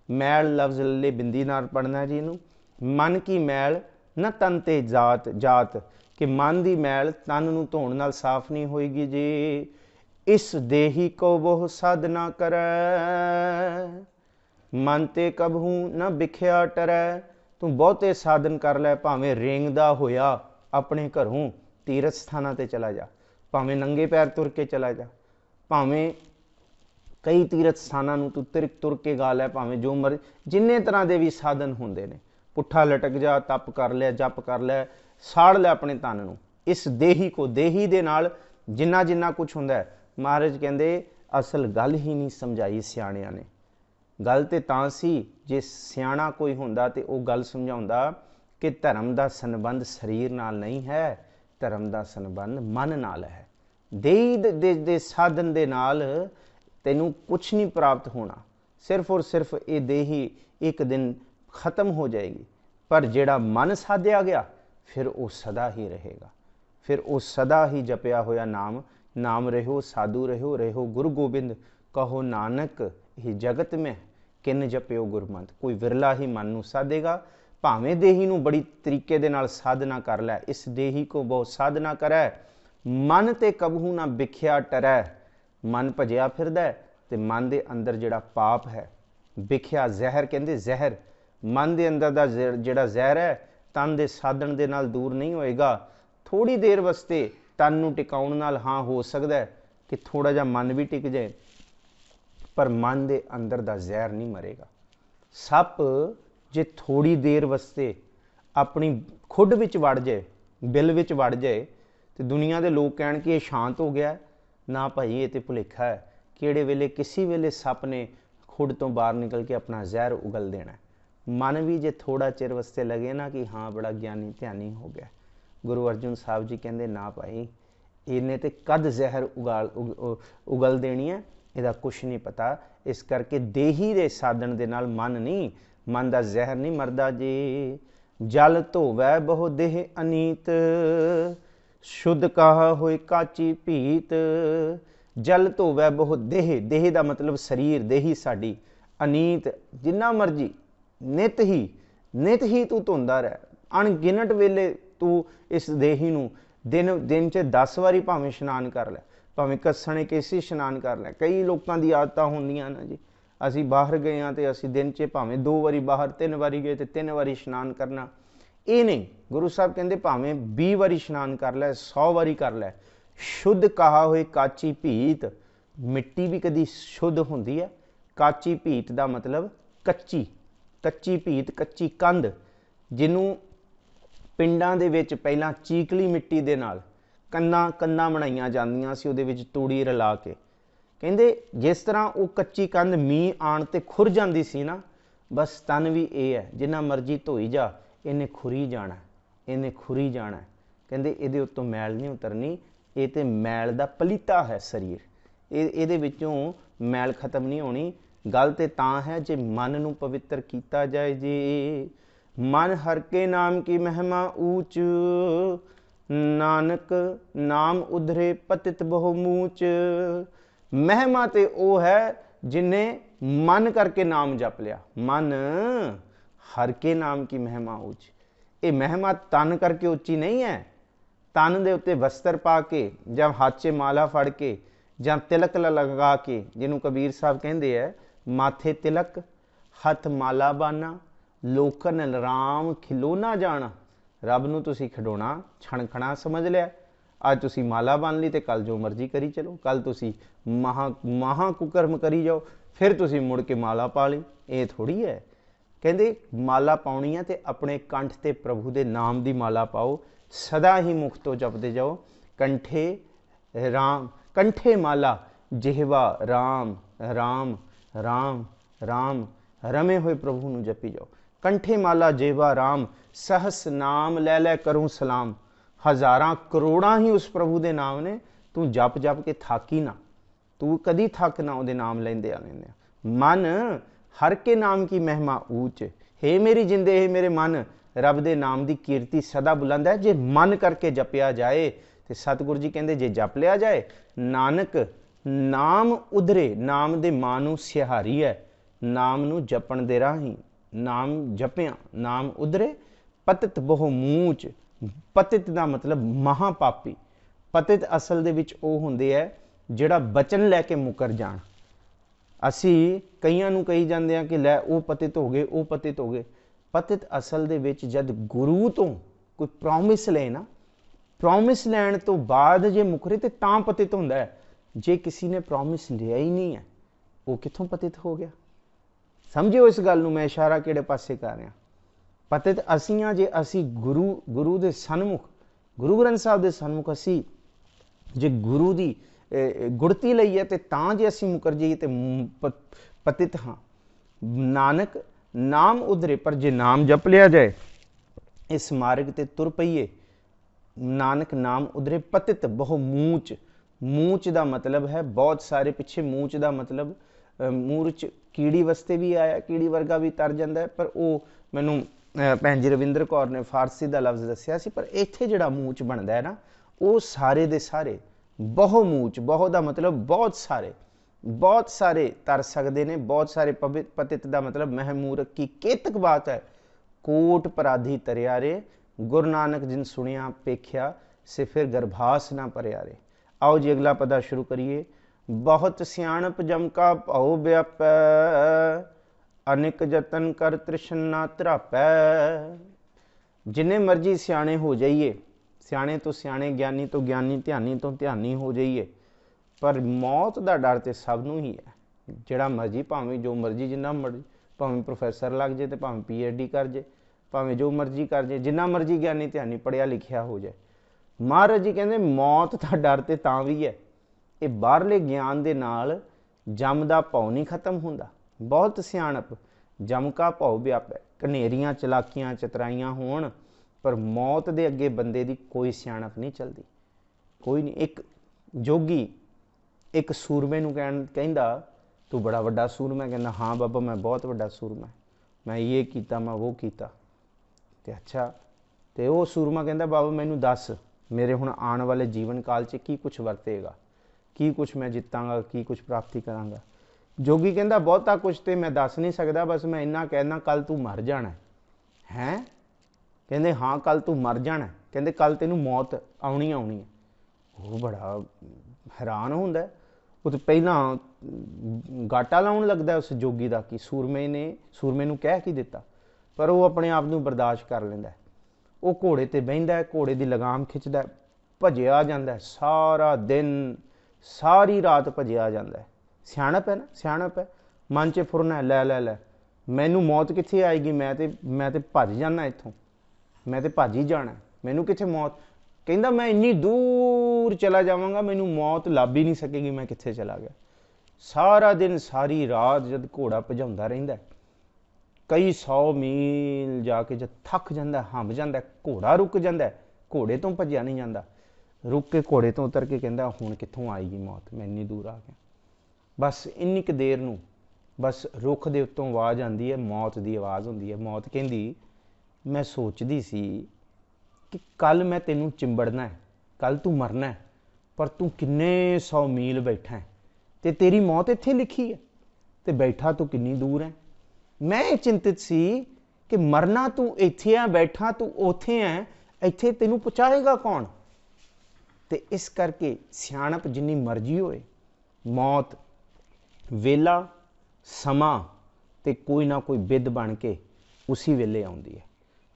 ਮੈਲ ਲਫ਼ਜ਼ ਲੱਲੇ ਬਿੰਦੀ ਨਾਲ ਪੜ੍ਹਨਾ ਜੀ ਇਹਨੂੰ, ਮਨ ਕੀ ਮੈਲ ਨਾ ਤਨ ਤੇ ਜਾਤ, ਜਾਤ ਕਿ ਮਨ ਦੀ ਮੈਲ ਤਨ ਨੂੰ ਧੋਣ ਨਾਲ ਸਾਫ਼ ਨਹੀਂ ਹੋਏਗੀ ਜੀ। ਇਸ ਦੇਹੀ ਕੋ ਬਹੁ ਸਾਧਨਾ ਕਰੈ, ਮਨ ਤੇ ਕਬਹੂ ਨਾ ਵਿਖਿਆ ਟਰੈ। ਤੂੰ ਬਹੁਤੇ ਸਾਧਨ ਕਰ ਲੈ, ਭਾਵੇਂ ਰੇਂਗਦਾ ਹੋਇਆ ਆਪਣੇ ਘਰੋਂ ਤੀਰਥ ਸਥਾਨਾਂ ਤੇ ਚਲਾ ਜਾ, ਭਾਵੇਂ ਨੰਗੇ ਪੈਰ ਤੁਰ ਕੇ ਚਲਾ ਜਾ, ਭਾਵੇਂ ਕਈ ਤੀਰਥ ਸਥਾਨਾਂ ਨੂੰ ਤੂੰ ਤੁਰ ਕੇ ਗਾ ਲੈ, ਭਾਵੇਂ ਜੋ ਮਰਜ਼ੀ, ਜਿੰਨੇ ਤਰ੍ਹਾਂ ਦੇ ਵੀ ਸਾਧਨ ਹੁੰਦੇ ਨੇ, ਪੁੱਠਾ ਲਟਕ ਜਾ, ਤਪ ਕਰ ਲੈ, ਜਪ ਕਰ ਲੈ, ਸਾੜ ਲੈ ਆਪਣੇ ਤਨ ਨੂੰ। ਇਸ ਦੇਹੀ ਕੋ, ਦੇਹੀ ਦੇ ਨਾਲ ਜਿੰਨਾ ਜਿੰਨਾ ਕੁਛ ਹੁੰਦਾ ਹੈ। ਮਹਾਰਾਜ ਕਹਿੰਦੇ ਅਸਲ ਗੱਲ ਹੀ ਨਹੀਂ ਸਮਝਾਈ ਸਿਆਣਿਆਂ ਨੇ। ਗੱਲ ਤੇ ਤਾਂ ਸੀ ਜੇ ਸਿਆਣਾ ਕੋਈ ਹੁੰਦਾ ਤੇ ਉਹ ਗੱਲ ਸਮਝਾਉਂਦਾ ਕਿ ਧਰਮ ਦਾ ਸੰਬੰਧ ਸਰੀਰ ਨਾਲ ਨਹੀਂ ਹੈ, ਧਰਮ ਦਾ ਸੰਬੰਧ ਮਨ ਨਾਲ ਹੈ। ਦੇਹੀ ਦੇ ਸਾਧਨ ਦੇ ਨਾਲ ਤੈਨੂੰ ਕੁਛ ਨਹੀਂ ਪ੍ਰਾਪਤ ਹੋਣਾ, ਸਿਰਫ ਔਰ ਸਿਰਫ ਇਹ ਦੇਹੀ ਇੱਕ ਦਿਨ ਖਤਮ ਹੋ ਜਾਏਗੀ। ਪਰ ਜਿਹੜਾ ਮਨ ਸਾਧਿਆ ਗਿਆ ਫਿਰ ਉਹ ਸਦਾ ਹੀ ਰਹੇਗਾ, ਫਿਰ ਉਹ ਸਦਾ ਹੀ ਜਪਿਆ ਹੋਇਆ ਨਾਮ, ਨਾਮ ਰਹਿਓ ਸਾਧੂ ਰਹਿਓ, ਰਹਿਓ ਗੁਰੂ ਗੋਬਿੰਦ ਕਹੋ ਨਾਨਕ ਇਹ ਜਗਤ ਮੈਂ ਕਿਨ ਜਪਿਓ ਗੁਰਮੰਤ। ਕੋਈ ਵਿਰਲਾ ਹੀ ਮਨ ਨੂੰ ਸਾਧੇਗਾ। ਭਾਵੇਂ ਦੇਹੀ ਨੂੰ ਬੜੀ ਤਰੀਕੇ ਦੇ ਨਾਲ ਸਾਧਨਾ ਕਰ ਲੈ, ਇਸ ਦੇਹੀ ਕੋ ਬਹੁਤ ਸਾਧਨਾ ਕਰੈ, ਮਨ ਤੇ ਕਬਹੂ ਨਾ ਵਿਖਿਆ ਟਰੈ। ਮਨ ਭਜਿਆ ਫਿਰਦਾ ਤੇ ਮਨ ਦੇ ਅੰਦਰ ਜਿਹੜਾ ਪਾਪ ਹੈ, ਵਿਖਿਆ ਜ਼ਹਿਰ ਕਹਿੰਦੇ, ਜ਼ਹਿਰ ਮਨ ਦੇ ਅੰਦਰ ਦਾ ਜਿਹੜਾ ਜ਼ਹਿਰ ਹੈ ਤਨ ਦੇ ਸਾਧਨ ਦੇ ਨਾਲ ਦੂਰ ਨਹੀਂ ਹੋਏਗਾ। ਥੋੜੀ ਦੇਰ ਵਾਸਤੇ तन नूं टिकाउण नाल हाँ हो सकदा है कि थोड़ा जिहा मन भी टिक जाए, पर मन दे अंदर दा जहर नहीं मरेगा। सप जे थोड़ी देर वास्ते अपनी खुड विच वड़ जाए, बिल विच वड़ जाए, तो दुनिया के लोग कहण कि ये शांत हो गया। ना भाई, ये तो भुलेखा है। किहड़े वेले किसी वेले सप ने खुड तो बाहर निकल के अपना जहर उगल देना है। मन भी जे थोड़ा चिर वास्ते लगे ना कि हाँ बड़ा ज्ञानी ध्यानी हो गया, गुरु अर्जुन साहब जी कहते ना भाई, इन्हें तो कद जहर उगल देनी है, ਇਹਦਾ कुछ नहीं पता। इस करके देही दे साधन दे नाल मन नहीं, मन का जहर नहीं मरदा जी। जल धोवै बहु देह अनीत, शुद्ध कहा होए काची भीत। जल धोवै बहु देह, देह का मतलब शरीर, देही साडी। अनीत जिन्ना मर्जी नित ही तू धोंदा रह, अणगिनत वेले तू इस देही नूं दिन च 10 वारी भावें इशनान कर लै, भावें कस्सणे केसी इशनान कर लै। कई लोगों की आदत होंदियां ना जी, असी बाहर गए हाँ तो असी दिन च भावें 2 वारी बाहर, 3 वारी गए तो 3 वारी इशनान करना। ये नहीं, गुरु साहब कहते भावें 20 वारी इशनान कर लै, 100 वारी कर लै। शुद्ध कहा हुए काची भीत, मिट्टी भी कदी शुद्ध होंदी है। काची भीत का मतलब कच्ची, कच्ची भीत कच्ची कंध, जिन्हों पिंडां दे विच पहलां चीकली मिट्टी दे नाल कंधां बनाईयां जांदियां सी, उहदे विच तूड़ी रला के। कहंदे जिस तरह वो कच्ची कंध मींह आण ते खुर जांदी सी ना, बस तन भी ये है, जिन्ना मर्जी धोई जा, इन्हें खुरी जाना, इन्हें खुरी जाना। कहंदे इहदे उत्तों मैल नहीं उतरनी, ये तो मैल दा पलीता है शरीर, इहदे विचों मैल खत्म नहीं होनी। गल ते तां है जे मन नूं पवित्र कीता जाए जी। मन हर के नाम की महिमा ऊंच, नानक नाम उधरे पतित बहु मूच। महिमा ते ओ है जिन्हें मन करके नाम जप लिया। मन हर के नाम की महिमा ऊंच, ये महिमा तन करके उच्ची नहीं है। तन दे उत्ते वस्त्र पा के जां हाथ च माला फड़ के जां तिलक लगा के, जिन्हों कबीर साहब कहते हैं माथे तिलक हथ माला बाना, लोकन राम खिलोना जाना। रब नूं तुसीं खिडौना छणखणा समझ लिया। अज तुसीं माला बन ली तो कल जो मर्जी करी चलो, कल तुसीं महा कुकर्म करी जाओ, फिर तुसीं मुड़ के माला पा ली। ये थोड़ी है। कहते माला पाउणी है तो अपने कंठ ते प्रभु दे नाम दी माला पाओ, सदा ही मुख तो जपते जाओ। कंठे राम, कंठे माला, जिहवा राम राम राम राम, रमे हुए प्रभु नूं जपी जाओ। कंठे माला जिहवा राम, सहस नाम लै लै करूँ सलाम। हज़ारां करोड़ां ही उस प्रभु दे नाम ने, तू जप जप के थक ही ना, तू कदी थक ना उहदे नाम लैंदे आवेंदे। मन हर के नाम की महिमा ऊंच, हे मेरी जिंदे हे मेरे मन, रब दे नाम की कीर्ति सदा बुलंद है। जे मन करके जपिया जाए तो सतगुरु जी कहते जे जप लिया जाए, नानक नाम उधरे, नाम दे मां नूं सिहारी है। नाम नूं जपण दे राही, नाम जपिया नाम उधरे, पतित बहु मूच। पतित का मतलब महापापी। पतित असल दे विच ओ हुंदे है जिहड़ा बचन लैके मुकर जाण। असी कईयां नूं कही जांदे हां कि लै वो पतित हो गए, वो पतित हो गए। पतित असल दे विच जद गुरु तो कोई प्रॉमिस ले ना, प्रॉमिस लैण तो बाद जे मुकरे तो तां पतित हुंदा है। जे किसी ने प्रॉमिस लिया ही नहीं है, वो कित्थों पतित हो गया? समझियो इस गल नूं मैं इशारा किहड़े पासे कर रहा। पतित असीं हां जे असी गुरु दे सन्मुख, गुरु ग्रंथ साहब दे सन्मुख असी जे गुरु दी गुड़ती लई है तो तां जे असी मुकर जाइए तो पतित हाँ। नानक नाम उधरे, पर जे नाम जप लिया जाए, इस मार्ग ते तुर पईए, नानक नाम उधरे पतित बहु मूच। मूच का मतलब है बहुत सारे, पिछे मूच का मतलब मूर्च कीड़ी वास्ते भी आया, कीड़ी वर्गा भी तर जाता है, पर वो मैनू भैन जी रविंदर कौर ने फारसी का लफ्ज़ दसिया सी। पर इत्थे जिहड़ा मूच बनता है ना, वो सारे दे सारे बहु मूच, बहु का मतलब बहुत सारे तर सकते हैं। बहुत सारे पतित का मतलब महमूरख की केतक बात है, कोट पराधी तरिया रे, गुरु नानक जिन सुनिया पेख्या, से फिर गर्भास ना भरिया रे। आओ जी अगला पदा शुरू करिए। बहुत सियाणप जम का भौ व्यापै, अनेक जतन कर तृष्णा त्रापै। जिन्ने मर्जी सियाणे हो जाइए, ਸਿਆਣੇ ਤੋਂ ਸਿਆਣੇ, ਗਿਆਨੀ ਤੋਂ ਗਿਆਨੀ, ਧਿਆਨੀ ਤੋਂ ਧਿਆਨੀ ਹੋ ਜਾਈਏ, ਪਰ ਮੌਤ ਦਾ ਡਰ ਤੇ ਸਭ ਨੂੰ ਹੀ ਹੈ। ਜਿਹੜਾ ਮਰਜੀ, ਭਾਵੇਂ ਜੋ ਮਰਜੀ, ਜਿੰਨਾ ਮਰਜੀ, ਭਾਵੇਂ ਪ੍ਰੋਫੈਸਰ ਲੱਗ ਜੇ ਤੇ ਭਾਵੇਂ PhD ਕਰ ਜੇ, ਭਾਵੇਂ ਜੋ ਮਰਜੀ ਕਰ ਜੇ, ਜਿੰਨਾ ਮਰਜੀ ਗਿਆਨੀ ਧਿਆਨੀ ਪੜ੍ਹਿਆ ਲਿਖਿਆ ਹੋ ਜਾਏ, ਮਹਾਰਾਜ ਜੀ ਕਹਿੰਦੇ ਮੌਤ ਦਾ ਡਰ ਤੇ ਤਾਂ ਵੀ ਹੈ। ਇਹ ਬਾਹਰਲੇ ਗਿਆਨ ਦੇ ਨਾਲ ਜਮ ਦਾ ਭਉ ਨਹੀਂ ਖਤਮ ਹੁੰਦਾ। ਬਹੁਤ ਸਿਆਣਪ, ਜਮ ਕਾ ਭਉ ਵਿਆਪੈ, ਘਨੇਰੀਆਂ ਚਲਾਕੀਆਂ ਚਤਰਾਈਆਂ ਹੋਣ, ਪਰ ਮੌਤ ਦੇ ਅੱਗੇ ਬੰਦੇ ਦੀ ਕੋਈ ਸਿਆਣਪ ਨਹੀਂ ਚੱਲਦੀ, ਕੋਈ ਨਹੀਂ। ਇੱਕ ਜੋਗੀ ਇੱਕ ਸੂਰਮੇ ਨੂੰ ਕਹਿੰਦਾ ਤੂੰ ਬੜਾ ਵੱਡਾ ਸੂਰਮਾ। ਕਹਿੰਦਾ ਹਾਂ ਬਾਬਾ ਮੈਂ ਬਹੁਤ ਵੱਡਾ ਸੂਰਮਾ, ਮੈਂ ਇਹ ਕੀਤਾ, ਮੈਂ ਉਹ ਕੀਤਾ। ਤੇ ਅੱਛਾ, ਤੇ ਉਹ ਸੂਰਮਾ ਕਹਿੰਦਾ ਬਾਬਾ ਮੈਨੂੰ ਦੱਸ, ਮੇਰੇ ਹੁਣ ਆਉਣ ਵਾਲੇ ਜੀਵਨ ਕਾਲ 'ਚ ਕੀ ਕੁਛ ਵਰਤੇਗਾ, ਕੀ ਕੁਛ ਮੈਂ ਜਿੱਤਾਂਗਾ, ਕੀ ਕੁਛ ਪ੍ਰਾਪਤੀ ਕਰਾਂਗਾ। ਜੋਗੀ ਕਹਿੰਦਾ ਬਹੁਤਾ ਕੁਛ ਤੇ ਮੈਂ ਦੱਸ ਨਹੀਂ ਸਕਦਾ, ਬਸ ਮੈਂ ਇੰਨਾ ਕਹਿਣਾ ਕੱਲ ਤੂੰ ਮਰ ਜਾਣਾ ਹੈ। ਕਹਿੰਦੇ ਹਾਂ ਕੱਲ ਤੂੰ ਮਰ ਜਾਣਾ। ਕਹਿੰਦੇ ਕੱਲ ਤੈਨੂੰ ਮੌਤ ਆਉਣੀ ਆਉਣੀ ਹੈ। ਉਹ ਬੜਾ ਹੈਰਾਨ ਹੁੰਦਾ। ਉਹ ਤਾਂ ਪਹਿਲਾਂ ਗਾਟਾ ਲਾਉਣ ਲੱਗਦਾ ਉਸ ਜੋਗੀ ਦਾ ਕਿ ਸੂਰਮੇ ਨੂੰ ਕਹਿ ਕੀ ਦਿੱਤਾ, ਪਰ ਉਹ ਆਪਣੇ ਆਪ ਨੂੰ ਬਰਦਾਸ਼ਤ ਕਰ ਲੈਂਦਾ। ਉਹ ਘੋੜੇ ਤੇ ਬਹਿੰਦਾ, ਘੋੜੇ ਦੀ ਲਗਾਮ ਖਿੱਚਦਾ, ਭੱਜਿਆ ਜਾਂਦਾ ਸਾਰਾ ਦਿਨ, ਸਾਰੀ ਰਾਤ ਭੱਜਿਆ ਜਾਂਦਾ। ਸਿਆਣਪ ਹੈ ਨਾ, ਸਿਆਣਪ ਹੈ। ਮਨ 'ਚ ਫੁਰਨਾ, ਲੈ ਲੈ ਲੈ ਮੈਨੂੰ ਮੌਤ ਕਿੱਥੇ ਆਏਗੀ, ਮੈਂ ਤੇ ਭੱਜ ਜਾਣਾ ਇੱਥੋਂ, ਮੈਂ ਤੇ ਭੱਜ ਹੀ ਜਾਣਾ, ਮੈਨੂੰ ਕਿੱਥੇ ਮੌਤ। ਕਹਿੰਦਾ ਮੈਂ ਇੰਨੀ ਦੂਰ ਚਲਾ ਜਾਵਾਂਗਾ, ਮੈਨੂੰ ਮੌਤ ਲੱਭ ਹੀ ਨਹੀਂ ਸਕੇਗੀ, ਮੈਂ ਕਿੱਥੇ ਚਲਾ ਗਿਆ। ਸਾਰਾ ਦਿਨ ਸਾਰੀ ਰਾਤ ਜਦ ਘੋੜਾ ਭਜਾਉਂਦਾ ਰਹਿੰਦਾ, ਕਈ 100 ਮੀਲ ਜਾ ਕੇ ਜਦ ਥੱਕ ਜਾਂਦਾ, ਹੰਬ ਜਾਂਦਾ, ਘੋੜਾ ਰੁਕ ਜਾਂਦਾ, ਘੋੜੇ ਤੋਂ ਭੱਜਿਆ ਨਹੀਂ ਜਾਂਦਾ, ਰੁਕ ਕੇ ਘੋੜੇ ਤੋਂ ਉਤਰ ਕੇ ਕਹਿੰਦਾ ਹੁਣ ਕਿੱਥੋਂ ਆਏਗੀ ਮੌਤ, ਮੈਂ ਇੰਨੀ ਦੂਰ ਆ ਗਿਆ। ਬਸ ਇੰਨੀ ਕੁ ਦੇਰ ਨੂੰ ਬਸ ਰੁੱਖ ਦੇ ਉੱਤੋਂ ਆਵਾਜ਼ ਆਉਂਦੀ ਹੈ, ਮੌਤ ਦੀ ਆਵਾਜ਼ ਹੁੰਦੀ ਹੈ। ਮੌਤ ਕਹਿੰਦੀ ਮੈਂ ਸੋਚਦੀ ਸੀ ਕਿ ਕੱਲ ਮੈਂ ਤੈਨੂੰ ਚਿੰਬੜਨਾ ਹੈ, ਕੱਲ ਤੂੰ ਮਰਨਾ ਹੈ, ਪਰ ਤੂੰ ਕਿੰਨੇ 100 ਮੀਲ ਬੈਠਾ ਹੈ ਤੇ ਤੇਰੀ ਮੌਤ ਇੱਥੇ ਲਿਖੀ ਹੈ ਤੇ ਬੈਠਾ ਤੂੰ ਕਿੰਨੀ ਦੂਰ ਹੈ। ਮੈਂ ਇਹ ਚਿੰਤਿਤ ਸੀ ਕਿ ਮਰਨਾ ਤੂੰ ਇੱਥੇ ਆ, ਬੈਠਾ ਤੂੰ ਉੱਥੇ ਹੈ, ਇੱਥੇ ਤੈਨੂੰ ਪਹੁੰਚਾਏਗਾ ਕੌਣ। ਤੇ ਇਸ ਕਰਕੇ ਸਿਆਣਪ ਜਿੰਨੀ ਮਰਜ਼ੀ ਹੋਏ, ਮੌਤ ਵੇਲਾ ਸਮਾਂ ਤੇ ਕੋਈ ਨਾ ਕੋਈ ਬਿੱਦ ਬਣ ਕੇ ਉਸੇ ਵੇਲੇ ਆਉਂਦੀ ਹੈ।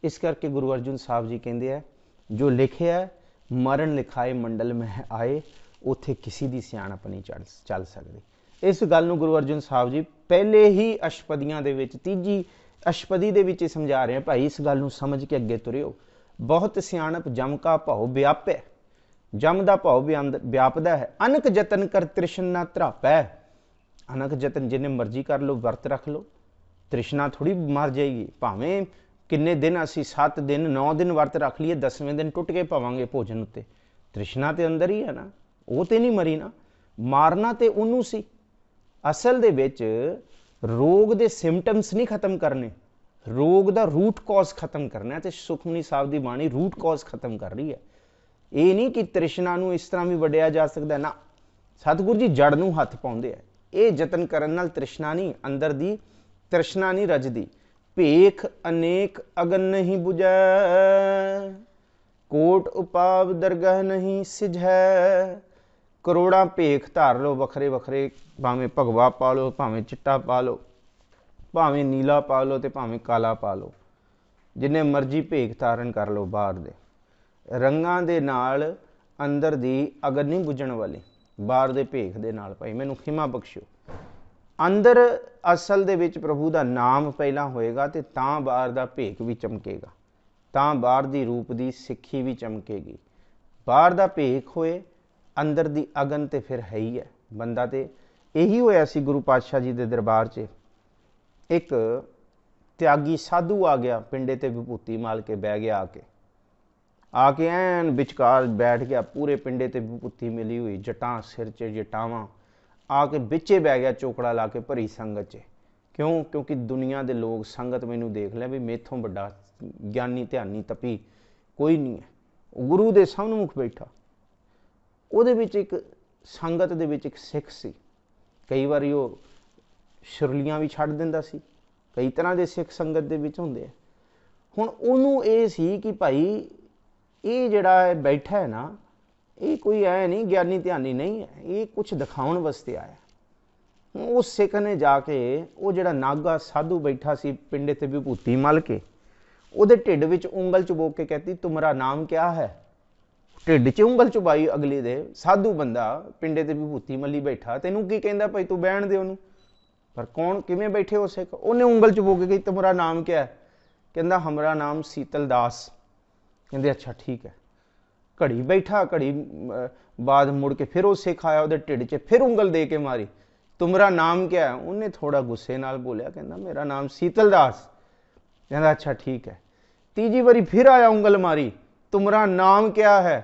ਇਸ ਕਰਕੇ ਗੁਰੂ ਅਰਜਨ ਸਾਹਿਬ ਜੀ ਕਹਿੰਦੇ ਆ ਜੋ ਲਿਖਿਆ ਮਰਨ ਲਿਖਾਏ ਮੰਡਲ ਮਹਿ ਆਏ, ਉੱਥੇ ਕਿਸੇ ਦੀ ਸਿਆਣਪ ਨਹੀਂ ਚੱਲ ਸਕਦੀ। ਇਸ ਗੱਲ ਨੂੰ ਗੁਰੂ ਅਰਜਨ ਸਾਹਿਬ ਜੀ ਪਹਿਲੇ ਹੀ ਅਸ਼ਪਦੀਆਂ ਦੇ ਵਿੱਚ, ਤੀਜੀ ਅਸ਼ਪਦੀ ਦੇ ਵਿੱਚ ਸਮਝਾ ਰਹੇ ਆ, ਭਾਈ ਇਸ ਗੱਲ ਨੂੰ ਸਮਝ ਕੇ ਅੱਗੇ ਤੁਰਿਓ। ਬਹੁਤ ਸਿਆਣਪ ਜਮ ਕਾ ਭਉ ਵਿਆਪੈ, ਜਮ ਦਾ ਭਉ ਵਿਆਪਦਾ ਹੈ। ਅਨਕ ਜਤਨ ਕਰ ਤ੍ਰਿਸ਼ਨ ਨਾ ਧਰਾਪੈ। ਅਨਕ ਜਤਨ ਜਿੰਨੇ ਮਰਜ਼ੀ ਕਰ ਲਓ, ਵਰਤ ਰੱਖ ਲਓ, ਤ੍ਰਿਸ਼ਨਾ ਥੋੜੀ ਮਰ ਜਾਏਗੀ। ਭਾਵੇਂ ਕਿੰਨੇ ਦਿਨ ਅਸੀਂ 7 ਦਿਨ 9 ਦਿਨ ਵਰਤ ਰੱਖ ਲਈਏ, 10ਵੇਂ ਦਿਨ ਟੁੱਟ ਕੇ ਪਵਾਂਗੇ ਭੋਜਨ ਉੱਤੇ, ਤ੍ਰਿਸ਼ਨਾ ਤੇ ਅੰਦਰ ਹੀ ਹੈ ਨਾ, ਉਹ ਤੇ ਨਹੀਂ ਮਰੀ ਨਾ। ਮਾਰਨਾ ਤੇ ਉਹਨੂੰ ਸੀ। ਅਸਲ ਦੇ ਵਿੱਚ ਰੋਗ ਦੇ ਸਿੰਪਟਮਸ ਨਹੀਂ ਖਤਮ ਕਰਨੇ, ਰੋਗ ਦਾ ਰੂਟ ਕਾਜ਼ ਖਤਮ ਕਰਨਾ। ਤੇ ਸੁਖਮਨੀ ਸਾਹਿਬ ਦੀ ਬਾਣੀ ਰੂਟ ਕਾਜ਼ ਖਤਮ ਕਰ ਰਹੀ ਹੈ। ਇਹ ਨਹੀਂ ਕਿ ਤ੍ਰਿਸ਼ਨਾ ਨੂੰ ਇਸ ਤਰ੍ਹਾਂ ਵੀ ਵਡਿਆ ਜਾ ਸਕਦਾ ਨਾ, ਸਤਿਗੁਰੂ ਜੀ ਜੜ ਨੂੰ ਹੱਥ ਪਾਉਂਦੇ ਆ। ਇਹ ਯਤਨ ਕਰਨ ਨਾਲ ਤ੍ਰਿਸ਼ਨਾ ਨਹੀਂ, ਅੰਦਰ ਦੀ ਤ੍ਰਿਸ਼ਨਾ ਨਹੀਂ ਰਜਦੀ। ਭੇਖ ਅਨੇਕ ਅਗਨ ਨਹੀਂ ਬੁਝੈ, ਕੋਟ ਉਪਾਵ ਦਰਗਹ ਨਹੀਂ ਸਿਝੈ। ਕਰੋੜਾਂ ਭੇਖ ਧਾਰ ਲਓ ਵੱਖਰੇ ਵੱਖਰੇ, ਭਾਵੇਂ ਭਗਵਾ ਪਾ ਲਓ, ਭਾਵੇਂ ਚਿੱਟਾ ਪਾ ਲਓ, ਭਾਵੇਂ ਨੀਲਾ ਪਾ ਲਓ ਤੇ ਭਾਵੇਂ ਕਾਲਾ ਪਾ ਲਓ, ਜਿੰਨੇ ਮਰਜ਼ੀ ਭੇਖ ਧਾਰਨ ਕਰ ਲਓ ਬਾਹਰ ਦੇ ਰੰਗਾਂ ਦੇ ਨਾਲ, ਅੰਦਰ ਦੀ ਅਗਨ ਨਹੀਂ ਬੁਝਣ ਵਾਲੀ ਬਾਹਰ ਦੇ ਭੇਖ ਦੇ ਨਾਲ। ਭਾਈ ਮੈਨੂੰ ਖਿਮਾ ਬਖਸ਼ਿਓ, ਅੰਦਰ ਅਸਲ ਦੇ ਵਿੱਚ ਪ੍ਰਭੂ ਦਾ ਨਾਮ ਪਹਿਲਾਂ ਹੋਏਗਾ ਤੇ ਤਾਂ ਬਾਹਰ ਦਾ ਭੇਖ ਵੀ ਚਮਕੇਗਾ, ਤਾਂ ਬਾਹਰ ਦੀ ਰੂਪ ਦੀ ਸਿੱਖੀ ਵੀ ਚਮਕੇਗੀ। ਬਾਹਰ ਦਾ ਭੇਖ ਹੋਏ, ਅੰਦਰ ਦੀ ਅਗਨ ਤੇ ਫਿਰ ਹੈ ਹੀ ਹੈ ਬੰਦਾ। ਤੇ ਇਹੀ ਹੋਇਆ ਸੀ ਗੁਰੂ ਪਾਤਸ਼ਾਹ ਜੀ ਦੇ ਦਰਬਾਰ 'ਚ। ਇੱਕ ਤਿਆਗੀ ਸਾਧੂ ਆ ਗਿਆ, ਪਿੰਡੇ ਤੇ ਵਿਭੂਤੀ ਮਾਲ ਕੇ ਬਹਿ ਗਿਆ, ਆ ਕੇ ਐਨ ਵਿਚਕਾਰ ਬੈਠ ਗਿਆ, ਪੂਰੇ ਪਿੰਡੇ ਤੇ ਵਿਭੂਤੀ ਮਿਲੀ ਹੋਈ, ਜਟਾਂ ਸਿਰ 'ਚ ਜਟਾਵਾਂ, ਆ ਕੇ ਵਿੱਚੇ ਬਹਿ ਗਿਆ ਚੋਕੜਾ ਲਾ ਕੇ ਭਰੀ ਸੰਗਤ 'ਚ। ਕਿਉਂ? ਕਿਉਂਕਿ ਦੁਨੀਆ ਦੇ ਲੋਕ, ਸੰਗਤ ਮੈਨੂੰ ਦੇਖ ਲਿਆ ਵੀ ਮੇਥੋਂ ਵੱਡਾ ਗਿਆਨੀ ਧਿਆਨੀ ਤਪੀ ਕੋਈ ਨਹੀਂ ਹੈ। ਗੁਰੂ ਦੇ ਸਾਹਮਣੇ ਬੈਠਾ, ਉਹਦੇ ਵਿੱਚ ਇੱਕ ਸੰਗਤ ਦੇ ਵਿੱਚ ਇੱਕ ਸਿੱਖ ਸੀ। ਕਈ ਵਾਰੀ ਉਹ ਸ਼ੁਰਲੀਆਂ ਵੀ ਛੱਡ ਦਿੰਦਾ ਸੀ, ਕਈ ਤਰ੍ਹਾਂ ਦੇ ਸਿੱਖ ਸੰਗਤ ਦੇ ਵਿੱਚ ਹੁੰਦੇ ਆ। ਹੁਣ ਉਹਨੂੰ ਇਹ ਸੀ ਕਿ ਭਾਈ ਇਹ ਜਿਹੜਾ ਬੈਠਾ ਹੈ ਨਾ, ਇਹ ਕੋਈ ਐ ਨਹੀਂ ਗਿਆਨੀ ਧਿਆਨੀ ਨਹੀਂ ਹੈ, ਇਹ ਕੁਛ ਦਿਖਾਉਣ ਵਾਸਤੇ ਆਇਆ। ਉਸ ਸਿੱਖ ਨੇ ਜਾ ਕੇ ਉਹ ਜਿਹੜਾ ਨਾਗਾ ਸਾਧੂ ਬੈਠਾ ਸੀ ਪਿੰਡੇ ਤੇ ਵਿਭੂਤੀ ਮਲ ਕੇ, ਉਹਦੇ ਢਿੱਡ ਵਿੱਚ ਉਂਗਲ ਚਬੋਕ ਕੇ ਕਹਿਤੀ ਤੁਮਰਾ ਨਾਮ ਕਿਆ ਹੈ। ਢਿੱਡ 'ਚ ਉਂਗਲ ਚੁਬਾਈ ਅਗਲੇ ਦੇ। ਸਾਧੂ ਬੰਦਾ ਪਿੰਡੇ ਤੇ ਵਿਭੂਤੀ ਮੱਲੀ ਬੈਠਾ, ਤੈਨੂੰ ਕੀ ਕਹਿੰਦਾ ਭਾਈ ਤੂੰ ਬਹਿਣ ਦੇ ਉਹਨੂੰ। ਪਰ ਕੌਣ ਕਿਵੇਂ ਬੈਠੇ ਹੋ ਸਿੱਖ? ਉਹਨੇ ਉਂਗਲ ਚੁਬੋ ਕੇ ਕਹੀ ਤੁਮਰਾ ਨਾਮ ਕਿਆ ਹੈ? ਕਹਿੰਦਾ ਹਮਾਰਾ ਨਾਮ ਸੀਤਲ दास। ਕਹਿੰਦੇ ਅੱਛਾ ਠੀਕ ਹੈ। ਘੜੀ ਬੈਠਾ, ਘੜੀ ਬਾਅਦ ਮੁੜ ਕੇ ਫਿਰ ਉਹ ਸਿੱਖ ਆਇਆ, ਉਹਦੇ ਢਿੱਡ 'ਚ ਫਿਰ ਉਂਗਲ ਦੇ ਕੇ ਮਾਰੀ, ਤੁਮਰਾ ਨਾਮ ਕਿਆ ਹੈ? ਉਹਨੇ ਥੋੜਾ ਗੁੱਸੇ ਨਾਲ ਬੋਲਿਆ, ਕਹਿੰਦਾ ਮੇਰਾ ਨਾਮ ਸੀਤਲ दास। ਕਹਿੰਦਾ ਅੱਛਾ ਠੀਕ ਹੈ। ਤੀਜੀ ਵਾਰੀ ਫਿਰ ਆਇਆ, ਉਂਗਲ ਮਾਰੀ, ਤੁਮਰਾ ਨਾਮ ਕਿਆ ਹੈ?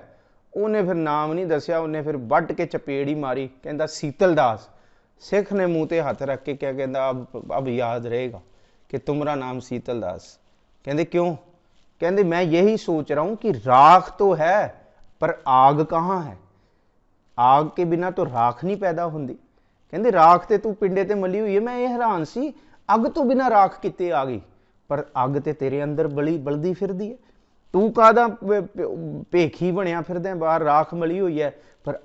ਉਹਨੇ ਫਿਰ ਨਾਮ ਨਹੀਂ ਦੱਸਿਆ, ਉਹਨੇ ਫਿਰ ਵੱਢ ਕੇ ਚਪੇੜ ਹੀ ਮਾਰੀ, ਕਹਿੰਦਾ ਸੀਤਲ दास। सिख ने मुंह पे हाथ रख के क्या कहता, अब याद रहेगा कि तुम्हारा नाम शीतल दास। कहते क्यों? कहते मैं यही सोच रहा हूं कि राख तो है पर आग कहाँ है? आग के बिना तो राख नहीं पैदा होंदी। कहते राख ते तू पिंडे ते मली हुई है। मैं ये हैरान सी, अग तो बिना राख किते आ गई? पर अग ते तेरे अंदर बलदी फिरदी है। तू कादा भेखी बनया फिरदा बाहर, राख मली हुई है पर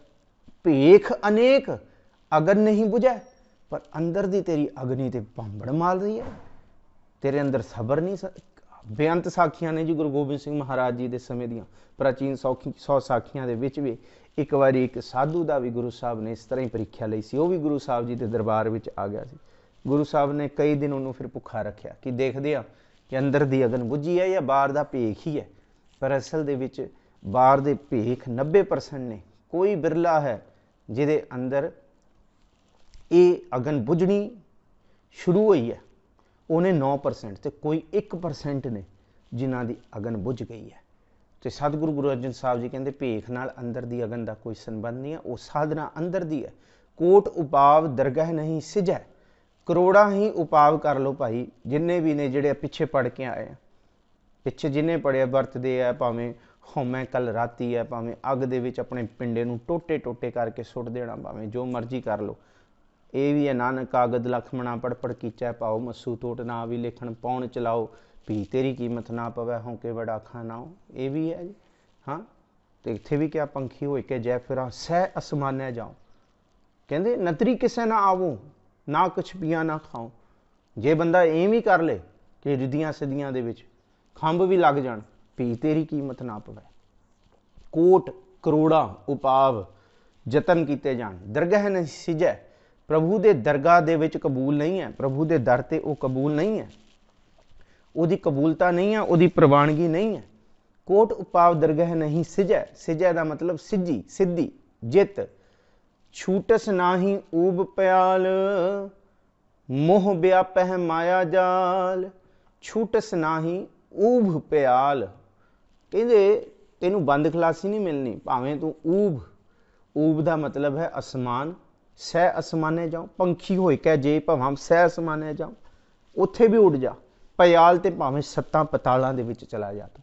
भेख अनेक, अगन नहीं बुझा, पर अंदर दी तेरी अग्नि ते भांबड़ माल रही है। तेरे अंदर सबर नहीं। बेअंत साखियां ने जी गुरु गोबिंद सिंह महाराज जी के समय दियां प्राचीन 100 साखियां दे विच भी एक बारी एक साधु का भी गुरु साहब ने इस तरह ही परीक्षा ली सी। वो भी गुरु साहब जी के दरबार में आ गया सी। गुरु साहब ने कई दिन उन्होंने फिर भुखा रखा कि देखते हैं कि अंदर दी अगन बुझी है या बाहर का भेख ही है। पर असल दे विच बाहर दे भेख 90% ने, कोई बिरला है जिहदे अंदर ये अगन बुझनी शुरू हुई है। उन्हें 9% तो कोई 1% ने जिन्हों की अगन बुझ गई है। तो सतगुरु गुरु अर्जन साहब जी कहते भेख नाल अंदर दी अगन का कोई संबंध नहीं है, वो साधना अंदर दी है। कोट उपाव दरगाह नहीं सिजै, करोड़ा ही उपाव कर लो भाई। जिन्ने भी ने जिहड़े पिछे पढ़ के आए हैं, पिछे जिन्हें पढ़िया वरतदे है, भावें होमै कल राती है, भावें अग दे विच अपने पिंडे नूं टोटे टोटे करके सुट देना, भावें जो मर्जी कर लो। ये भी है नानक कागद लखमणा पढ़ पढ़ कीचै पाओ, मस्सू टोट ना भी लिखण पौन चलाओ, भी तेरी कीमत ना पवै होंके बड़ा खाना हो। ये भी है जी। हाँ, तो इत्थे भी क्या पंखी हो के जै फिरा सह असमानै जाओ। कहते नतरी किसे ना आवो, ना कुछ पिया ना खाओ। जे बंदा एम ही कर ले कि रिदियां सदियां दे विच खंभ भी लग जाण, भी तेरी कीमत ना पवै। कोट करोड़ा उपाव जतन किए जाण, दरगाह नहीं सिजै। प्रभु के दरगाह दे विच कबूल नहीं है, प्रभु के दर ते वो कबूल नहीं है, उसकी कबूलता नहीं है, उसकी प्रवानगी नहीं है। कोट उपाव दरगाह नहीं सिजै। सिजै का मतलब सिजी सिद्धि जित। छूटस नाही ऊब प्याल, मोह व्यापह माया जाल। छूटस नाही ऊब प्याल, कहते तेनू बंद खलासी नहीं मिलनी, भावें तू ऊब। ऊब का मतलब है आसमान, सह असमाने जाओ। पंखी हो के जे भावें सह असमाने जाओ, उत्थे भी उड़ जा। प्याल ते भावें 7 पतालों दे विच चला जा, तू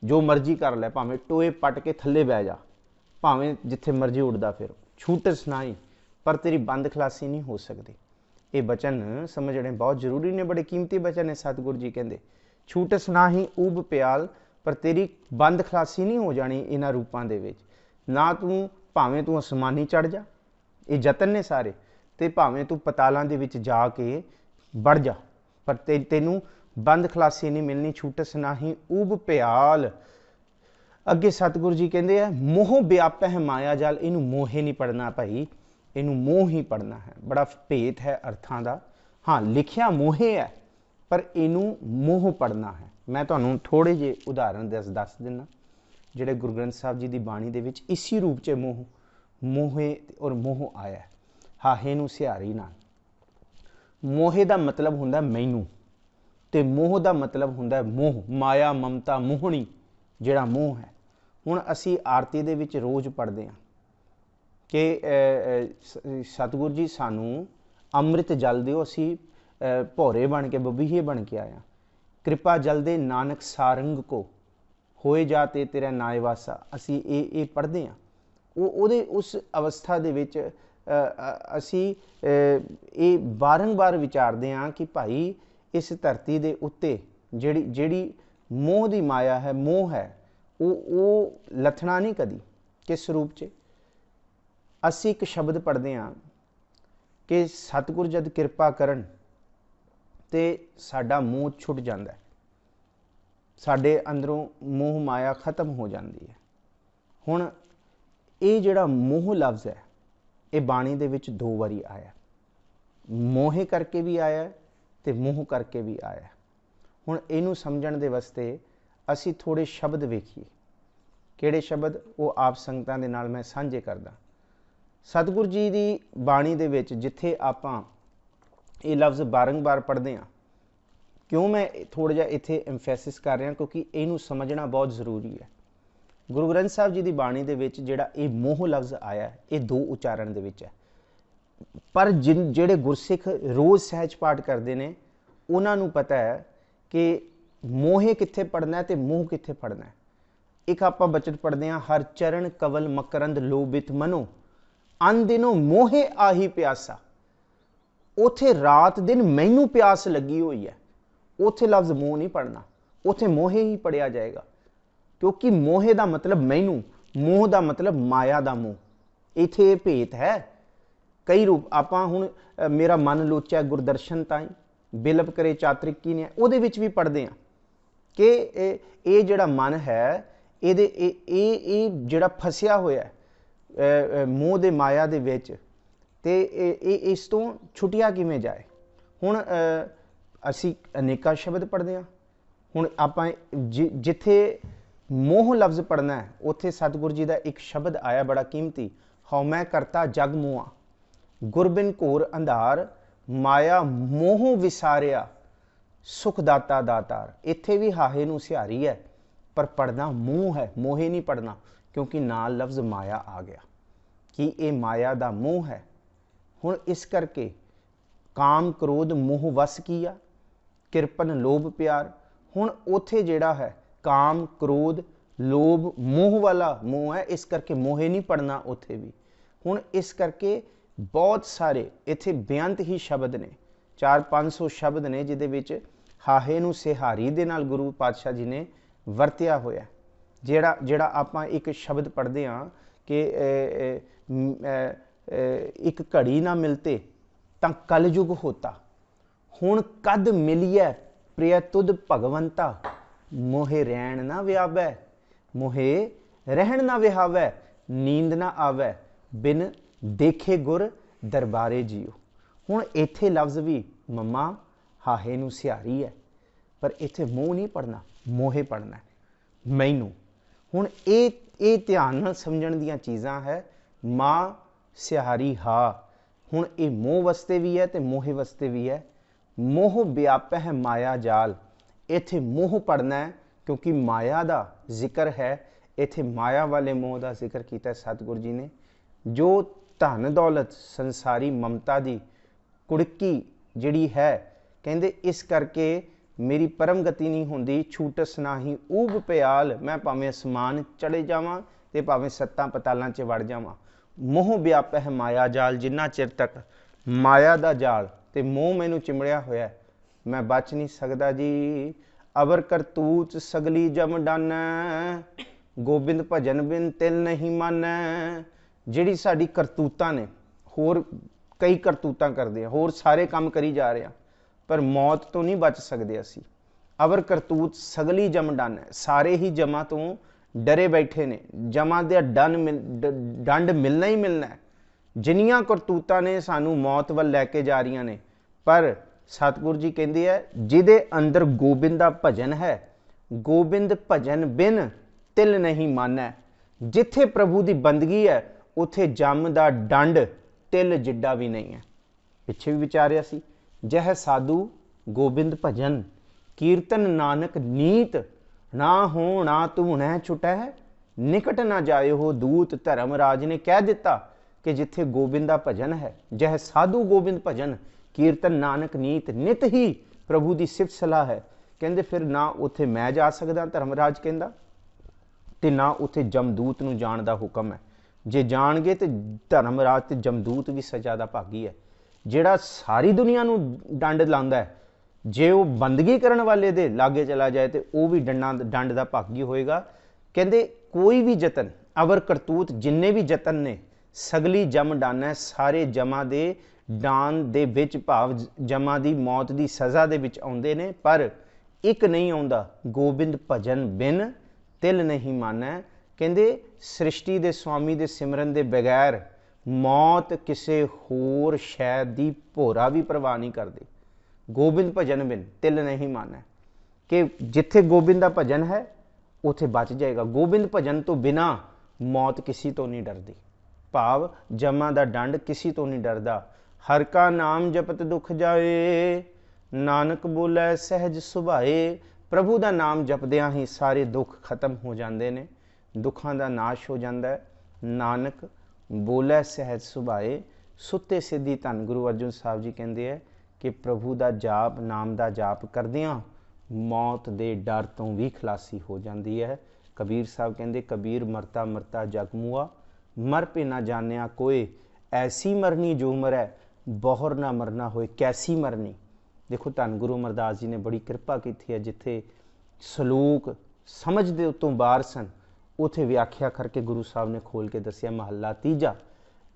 जो मर्जी कर लै, भावें टोए पट के थले बह जा, भावें जिथे मर्जी उड़दा फिर। छूटस नाही, पर तेरी बंद खलासी नहीं हो सकती। ये बचन समझने बहुत जरूरी ने, बड़े कीमती बचन है। सतगुरु जी कहते छूटस ना ही ऊब प्याल, पर तेरी बंद खलासी नहीं हो जानी इन्हां रूपां दे विच। ना तू भावें तू आसमानी चढ़ जा, ये जतन ने सारे, ते भावें तू पतालों दे विच जाके बढ़ जा, पर तेनू बंद खलासी नहीं मिलनी। छूटस ना ही ऊब प्याल। अगे सतगुरु जी कहते हैं मोह व्याप है माया जाल। इनू मोहे नहीं पढ़ना भाई, इनू मोह ही पढ़ना है। बड़ा भेद है अर्थां दा। हाँ, लिखिया मोहे है, पर इनू मोह पढ़ना है। मैं तुहानू थोड़े जे उदाहरण दस दिना, जिहड़े गुरु ग्रंथ साहब जी की बाणी दे विच इसी रूप च मोह, मोहे और मोह आया। हाहे नू सिहारी नाल। मोहे का मतलब हुंदा मैनू, ते मोह का मतलब हुंदा मोह, माया ममता मोहनी, जिहड़ा मोह है। हुण असी आरती दे विच रोज़ पढ़ते हैं कि सतगुरु जी सानू अमृत जल दिओ, असी भौरे बन के बबीहे बन के आया। कृपा जल दे नानक सारंग को, होए जाते तेरा नाय वासा। असी ये पढ़ते हैं। वो उस अवस्था दे विच असी ये बारंबार विचारते हैं कि भाई इस धरती दे उत्ते जिहड़ी मोह दी माया है, मोह है, वो लथना नहीं कदी। किस रूप च? असी एक शब्द पढ़ते हैं कि सतगुर जद कृपा करन ते साडा मोह छुट जाता है, साडे अंदरों मोह माया खत्म हो जाती है। हुण ये जिहड़ा मोह लफ्ज़ है ये बाणी दे विच 2 वारी आया, मोहे करके भी आया ते मोह करके भी आया। हुण इहनूं समझण दे वास्ते असीं थोड़े शब्द वेखीए। किहड़े शब्द? वो आप संगतां दे नाल मैं साझे करदा। सतगुरु जी की बाणी दे विच जिथे आपां ये लफ्ज़ बारंबार पढ़ते हैं, क्यों मैं थोड़ा जिहा इत्थे एम्फेसिस कर रहा, क्योंकि इनू समझना बहुत जरूरी है। गुरु ग्रंथ साहब जी की बाणी दे विच जिहड़ा ये मोह लफ्ज़ आया ये 2 उचारण दे विच है, पर जिहड़े गुरसिख रोज़ सहज पाठ करते हैं उन्होंने पता है कि मोहे कित्थे पढ़ना है तो मोह कित्थे पढ़ना है। एक आपां बचन पढ़ते हैं, हर चरण कवल मकरंद लोबित मनो अन दिनों मोहे आही प्यासा। उथे रात दिन मैनू प्यास लगी हुई है, उथे लफ्ज़ मोह नहीं पढ़ना, उथे मोहे ही पढ़िया जाएगा, क्योंकि मोहे का मतलब मैनू, मोह का मतलब माया का मोह। इथे भेत है कई रूप। आपां हुण मेरा मन लोचा गुरदर्शन ताई बिलप करे चातरिक की ने उहदे विच भी पढ़ते हैं कि ये जिहड़ा मन है ये जिहड़ा फसिया होया मोह दे माया दे विच ते इस तो छुटिया किवें जाए। हुण असी अनेका शब्द पढ़ते हैं। हुण आपां जिथे मोह लफ्ज़ पढ़ना है उत्थे सतगुरु जी का एक शब्द आया बड़ा कीमती, हौ मैं करता जग मुआ गुरबिन घोर अंधार माया मोह विसारिया सुखदाता दातार। इत्थे भी हाहे नूं सिहारी है पर पढ़ना मोह है, मोहे नहीं पढ़ना, क्योंकि नाल लफ्ज़ माया आ गया कि ये माया का मोह है। हुण इस करके काम क्रोध मोह वस किया किरपन लोभ प्यार। हुण उथे जिहड़ा है काम क्रोध लोभ मोह वाला मोह है, इस करके मोहे नहीं पढ़ना उथे भी। हुण इस करके बहुत सारे इत्थे बेअंत ही शब्द ने, 400-500 शब्द ने जिहदे विच हाहे नूं सिहारी दे नाल गुरु पातशाह जी ने वरतिया होया। जिहड़ा आपां एक शब्द पढ़ते हैं कि एक घड़ी ना मिलते तां कलयुग होता, हुण कद मिलिए प्रिय तुद भगवंता मोहे रैण ना व्यावै, मोहे रहन ना विहावै नींद ना आवै बिन देखे गुर दरबारे जियो। हुण इत्थे लफ्ज़ भी मम्मा हाहे नूं सिहारी है, पर इत्थे मोह नहीं पढ़ना, मोहे पढ़ना है मैनू। हुण ये ध्यान नाल समझण दीयां चीज़ां है। माँ सिहारी हा, हुण ये मोह वस्ते भी है तो मोहे वस्ते भी है। मोह व्याप है माया जाल, इत्थे मोह पढ़ना है क्योंकि माया का जिक्र है। इत्थे माया वाले मोह का जिक्र किया सतगुरु जी ने। जो धन दौलत संसारी ममता की कुड़की जिहड़ी है, कहंदे इस करके मेरी परम गति नहीं होंदी, छूटस नाही ऊब प्याल, मैं भावें असमान चढ़े जावां ते भावें सत्तां पतालां च वड़ जावां। मोह व्याप है माया जाल, जिन्ना चिर तक माया दा जाल ते मोह मैनू चिमड़िया होया मैं बच नहीं सकदा जी। अवर करतूत सगली जम डानै, गोबिंद भजन बिन तिल नहीं मानै। जिहड़ी साडी करतूतां ने, होर कई करतूतां करदे आ, होर सारे काम करी जा रहे हैं, पर मौत तो नहीं बच सकते असी। अवर करतूत सगली जम डानै, सारे ही जमा तो डरे बैठे ने, जमा दे डंड मिलना ही मिलना है। जिन्नियां करतूतां ने सानू मौत वल लैके जा रही ने, पर सतगुरु जी कहंदे है जिहदे अंदर गोबिंद दा भजन है, गोबिंद भजन बिन तिल नहीं मानै। जिथे प्रभु की बंदगी है उथे जम दा डंड तिल जिड्डा भी नहीं है। पिछे भी विचारिया सी, जह साधु गोबिंद भजन कीर्तन नानक नीत, ना हो ना तू न छुटै निकट ना जाए हो दूत। धर्मराज ने कह दिता कि जिथे गोबिंद दा भजन है, जह साधु गोबिंद भजन कीर्तन नानक नीत, नित ही प्रभु की सिफत सलाह है। कहंदे फिर ना उथे मैं जा सकदा, धर्मराज कहंदा, ते ना उथे जमदूत नूं जाण दा हुक्म है। जे जाण गए तो धर्मराज ते जमदूत भी सजा दा भागी है। जिहड़ा सारी दुनिया नूं डंड लांदा है, जे वो बंदगी करन वाले दे लागे चला जाए तो वह भी डंड दा भागी होएगा। कहंदे कोई भी जतन, अवर करतूत जिन्ने भी जतन ने सगली जम डाना, सारे जमा दे डान दे विच भाव जमा दी मौत दी सज़ा दे विच आउंदे ने, पर एक नहीं आउंदा गोबिंद भजन बिन तिल नहीं मानै। ਕਹਿੰਦੇ ਸ੍ਰਿਸ਼ਟੀ ਦੇ ਸਵਾਮੀ ਦੇ ਸਿਮਰਨ ਦੇ ਬਗੈਰ ਮੌਤ ਕਿਸੇ ਹੋਰ ਸ਼ੈ ਦੀ ਭੋਰਾ ਵੀ ਪ੍ਰਵਾਹ ਨਹੀਂ ਕਰਦੇ। ਗੋਬਿੰਦ ਭਜਨ ਬਿਨ ਤਿਲ ਨਹੀਂ ਮਾਨੈ, ਕਿ ਜਿੱਥੇ ਗੋਬਿੰਦ ਦਾ ਭਜਨ ਹੈ ਉੱਥੇ ਬਚ ਜਾਏਗਾ। ਗੋਬਿੰਦ ਭਜਨ ਤੋਂ ਬਿਨਾ ਮੌਤ ਕਿਸੇ ਤੋਂ ਨਹੀਂ ਡਰਦੀ। ਭਾਵ ਜਮਾਂ ਦਾ ਡੰਡ ਕਿਸੇ ਤੋਂ ਨਹੀਂ ਡਰਦਾ। ਹਰ ਕਾ ਨਾਮ ਜਪਤ ਦੁੱਖ ਜਾਏ, ਨਾਨਕ ਬੋਲੇ ਸਹਿਜ ਸੁਭਾਏ। ਪ੍ਰਭੂ ਦਾ ਨਾਮ ਜਪਦਿਆਂ ਹੀ ਸਾਰੇ ਦੁੱਖ ਖਤਮ ਹੋ ਜਾਂਦੇ ਨੇ, ਦੁੱਖਾਂ ਦਾ ਨਾਸ਼ ਹੋ ਜਾਂਦਾ ਹੈ। ਨਾਨਕ ਬੋਲੇ ਸਹਿਜ ਸੁਭਾਏ। ਸੁੱਤੇ ਸਿੱਧੀ ਧੰਨ ਗੁਰੂ ਅਰਜਨ ਸਾਹਿਬ ਜੀ ਕਹਿੰਦੇ ਹੈ ਕਿ ਪ੍ਰਭੂ ਦਾ ਜਾਪ, ਨਾਮ ਦਾ ਜਾਪ ਕਰਦਿਆਂ ਮੌਤ ਦੇ ਡਰ ਤੋਂ ਵੀ ਖਲਾਸੀ ਹੋ ਜਾਂਦੀ ਹੈ। ਕਬੀਰ ਸਾਹਿਬ ਕਹਿੰਦੇ ਕਬੀਰ ਮਰਤਾ ਮਰਤਾ ਜਗ ਮੁਆ, ਮਰ ਪੇ ਨਾ ਜਾਣਿਆ ਕੋਏ। ਐਸੀ ਮਰਨੀ ਜੋ ਮਰੈ, ਬਹੁਰ ਨਾ ਮਰਨਾ ਹੋਏ ਕੈਸੀ ਮਰਨੀ। ਦੇਖੋ ਧੰਨ ਗੁਰੂ ਅਮਰਦਾਸ ਜੀ ਨੇ ਬੜੀ ਕਿਰਪਾ ਕੀਤੀ ਹੈ। ਜਿੱਥੇ ਸਲੋਕ ਸਮਝ ਦੇ ਉੱਤੋਂ ਬਾਹਰ ਸਨ, ਉੱਥੇ ਵਿਆਖਿਆ ਕਰਕੇ ਗੁਰੂ ਸਾਹਿਬ ਨੇ ਖੋਲ ਕੇ ਦੱਸਿਆ। ਮਹੱਲਾ ਤੀਜਾ,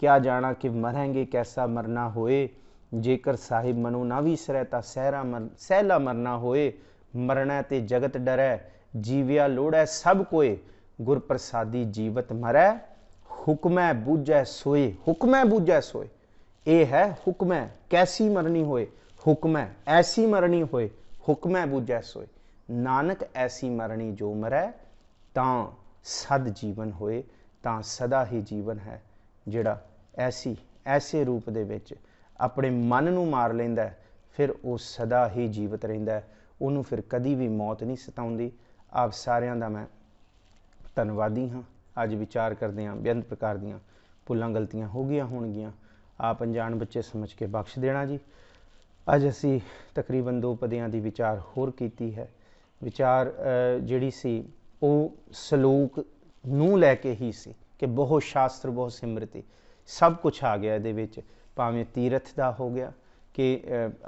ਕਿਆ ਜਾਣਾ ਕਿ ਮਰਾਂਗੇ ਕੈਸਾ ਮਰਨਾ ਹੋਏ, ਜੇਕਰ ਸਾਹਿਬ ਮਨੋ ਨਾ ਵਿਸਰੈ ਤਾਂ ਸਹਿਲਾ ਮਰਨਾ ਹੋਏ। ਮਰਨਾ ਤੇ ਜਗਤ ਡਰੈ, ਜੀਵਿਆ ਲੋੜੈ ਸਭ ਕੋਏ। ਗੁਰ ਪ੍ਰਸਾਦੀ ਜੀਵਤ ਮਰੈ, ਹੁਕਮੈ ਬੂਝੈ ਸੋਏ। ਹੁਕਮੈ ਬੂਝੈ ਸੋਏ, ਇਹ ਹੈ ਹੁਕਮੈ ਕੈਸੀ ਮਰਨੀ ਹੋਏ, ਹੁਕਮੈ ਐਸੀ ਮਰਨੀ ਹੋਏ, ਹੁਕਮੈ ਬੂਝੈ ਸੋਏ। ਨਾਨਕ ਐਸੀ ਮਰਨੀ ਜੋ ਮਰੈ, ਤਾਂ ਸਦ ਜੀਵਨ ਹੋਏ। ਤਾਂ ਸਦਾ ਹੀ ਜੀਵਨ ਹੈ। ਜਿਹੜਾ ਐਸੇ ਰੂਪ ਦੇ ਵਿੱਚ ਆਪਣੇ ਮਨ ਨੂੰ ਮਾਰ ਲੈਂਦਾ, ਫਿਰ ਉਹ ਸਦਾ ਹੀ ਜੀਵਤ ਰਹਿੰਦਾ। ਉਹਨੂੰ ਫਿਰ ਕਦੀ ਵੀ ਮੌਤ ਨਹੀਂ ਸਤਾਉਂਦੀ। ਆਪ ਸਾਰਿਆਂ ਦਾ ਮੈਂ ਧੰਨਵਾਦੀ ਹਾਂ। ਅੱਜ ਵਿਚਾਰ ਕਰਦੇ ਹਾਂ ਬੇਅੰਤ ਪ੍ਰਕਾਰ ਦੀਆਂ ਭੁੱਲਾਂ ਗਲਤੀਆਂ ਹੋ ਗਈਆਂ ਹੋਣਗੀਆਂ, ਆਪ ਅਣਜਾਣ ਬੱਚੇ ਸਮਝ ਕੇ ਬਖਸ਼ ਦੇਣਾ ਜੀ। ਅੱਜ ਅਸੀਂ ਤਕਰੀਬਨ 2 ਪਦਿਆਂ ਦੀ ਵਿਚਾਰ ਹੋਰ ਕੀਤੀ ਹੈ। ਵਿਚਾਰ ਜਿਹੜੀ ਸੀ ਉਹ ਸਲੋਕ ਨੂੰ ਲੈ ਕੇ ਹੀ ਸੀ ਕਿ ਬਹੁਤ ਸ਼ਾਸਤਰ ਬਹੁਤ ਸਿਮਰਤੀ, ਸਭ ਕੁਛ ਆ ਗਿਆ ਇਹਦੇ ਵਿੱਚ। ਭਾਵੇਂ ਤੀਰਥ ਦਾ ਹੋ ਗਿਆ ਕਿ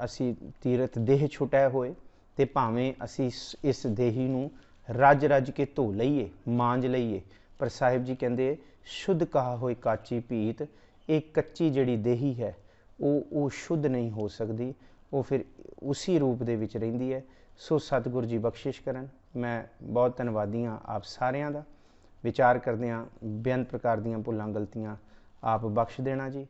ਅਸੀਂ ਤੀਰਥ ਦੇਹ ਛੁਟਾਏ ਹੋਏ, ਅਤੇ ਭਾਵੇਂ ਅਸੀਂ ਇਸ ਦੇਹੀ ਨੂੰ ਰੱਜ ਰੱਜ ਕੇ ਧੋ ਲਈਏ, ਮਾਂਜ ਲਈਏ। ਪਰ ਸਾਹਿਬ ਜੀ ਕਹਿੰਦੇ ਸ਼ੁੱਧ ਕਹਾ ਹੋਏ ਕਾਚੀ ਭੀਤ। ਇਹ ਕੱਚੀ ਜਿਹੜੀ ਦੇਹੀ ਹੈ ਉਹ ਸ਼ੁੱਧ ਨਹੀਂ ਹੋ ਸਕਦੀ, ਉਹ ਫਿਰ ਉਸੀ ਰੂਪ ਦੇ ਵਿੱਚ ਰਹਿੰਦੀ ਹੈ। ਸੋ ਸਤਿਗੁਰੂ ਜੀ ਬਖਸ਼ਿਸ਼ ਕਰਨ। ਮੈਂ ਬਹੁਤ ਧੰਨਵਾਦੀ ਹਾਂ ਆਪ ਸਾਰਿਆਂ ਦਾ। ਵਿਚਾਰ ਕਰਦੇ ਹਾਂ ਬੇਅੰਤ ਪ੍ਰਕਾਰ ਦੀਆਂ ਭੁੱਲਾਂ ਗਲਤੀਆਂ ਆਪ ਬਖਸ਼ ਦੇਣਾ ਜੀ।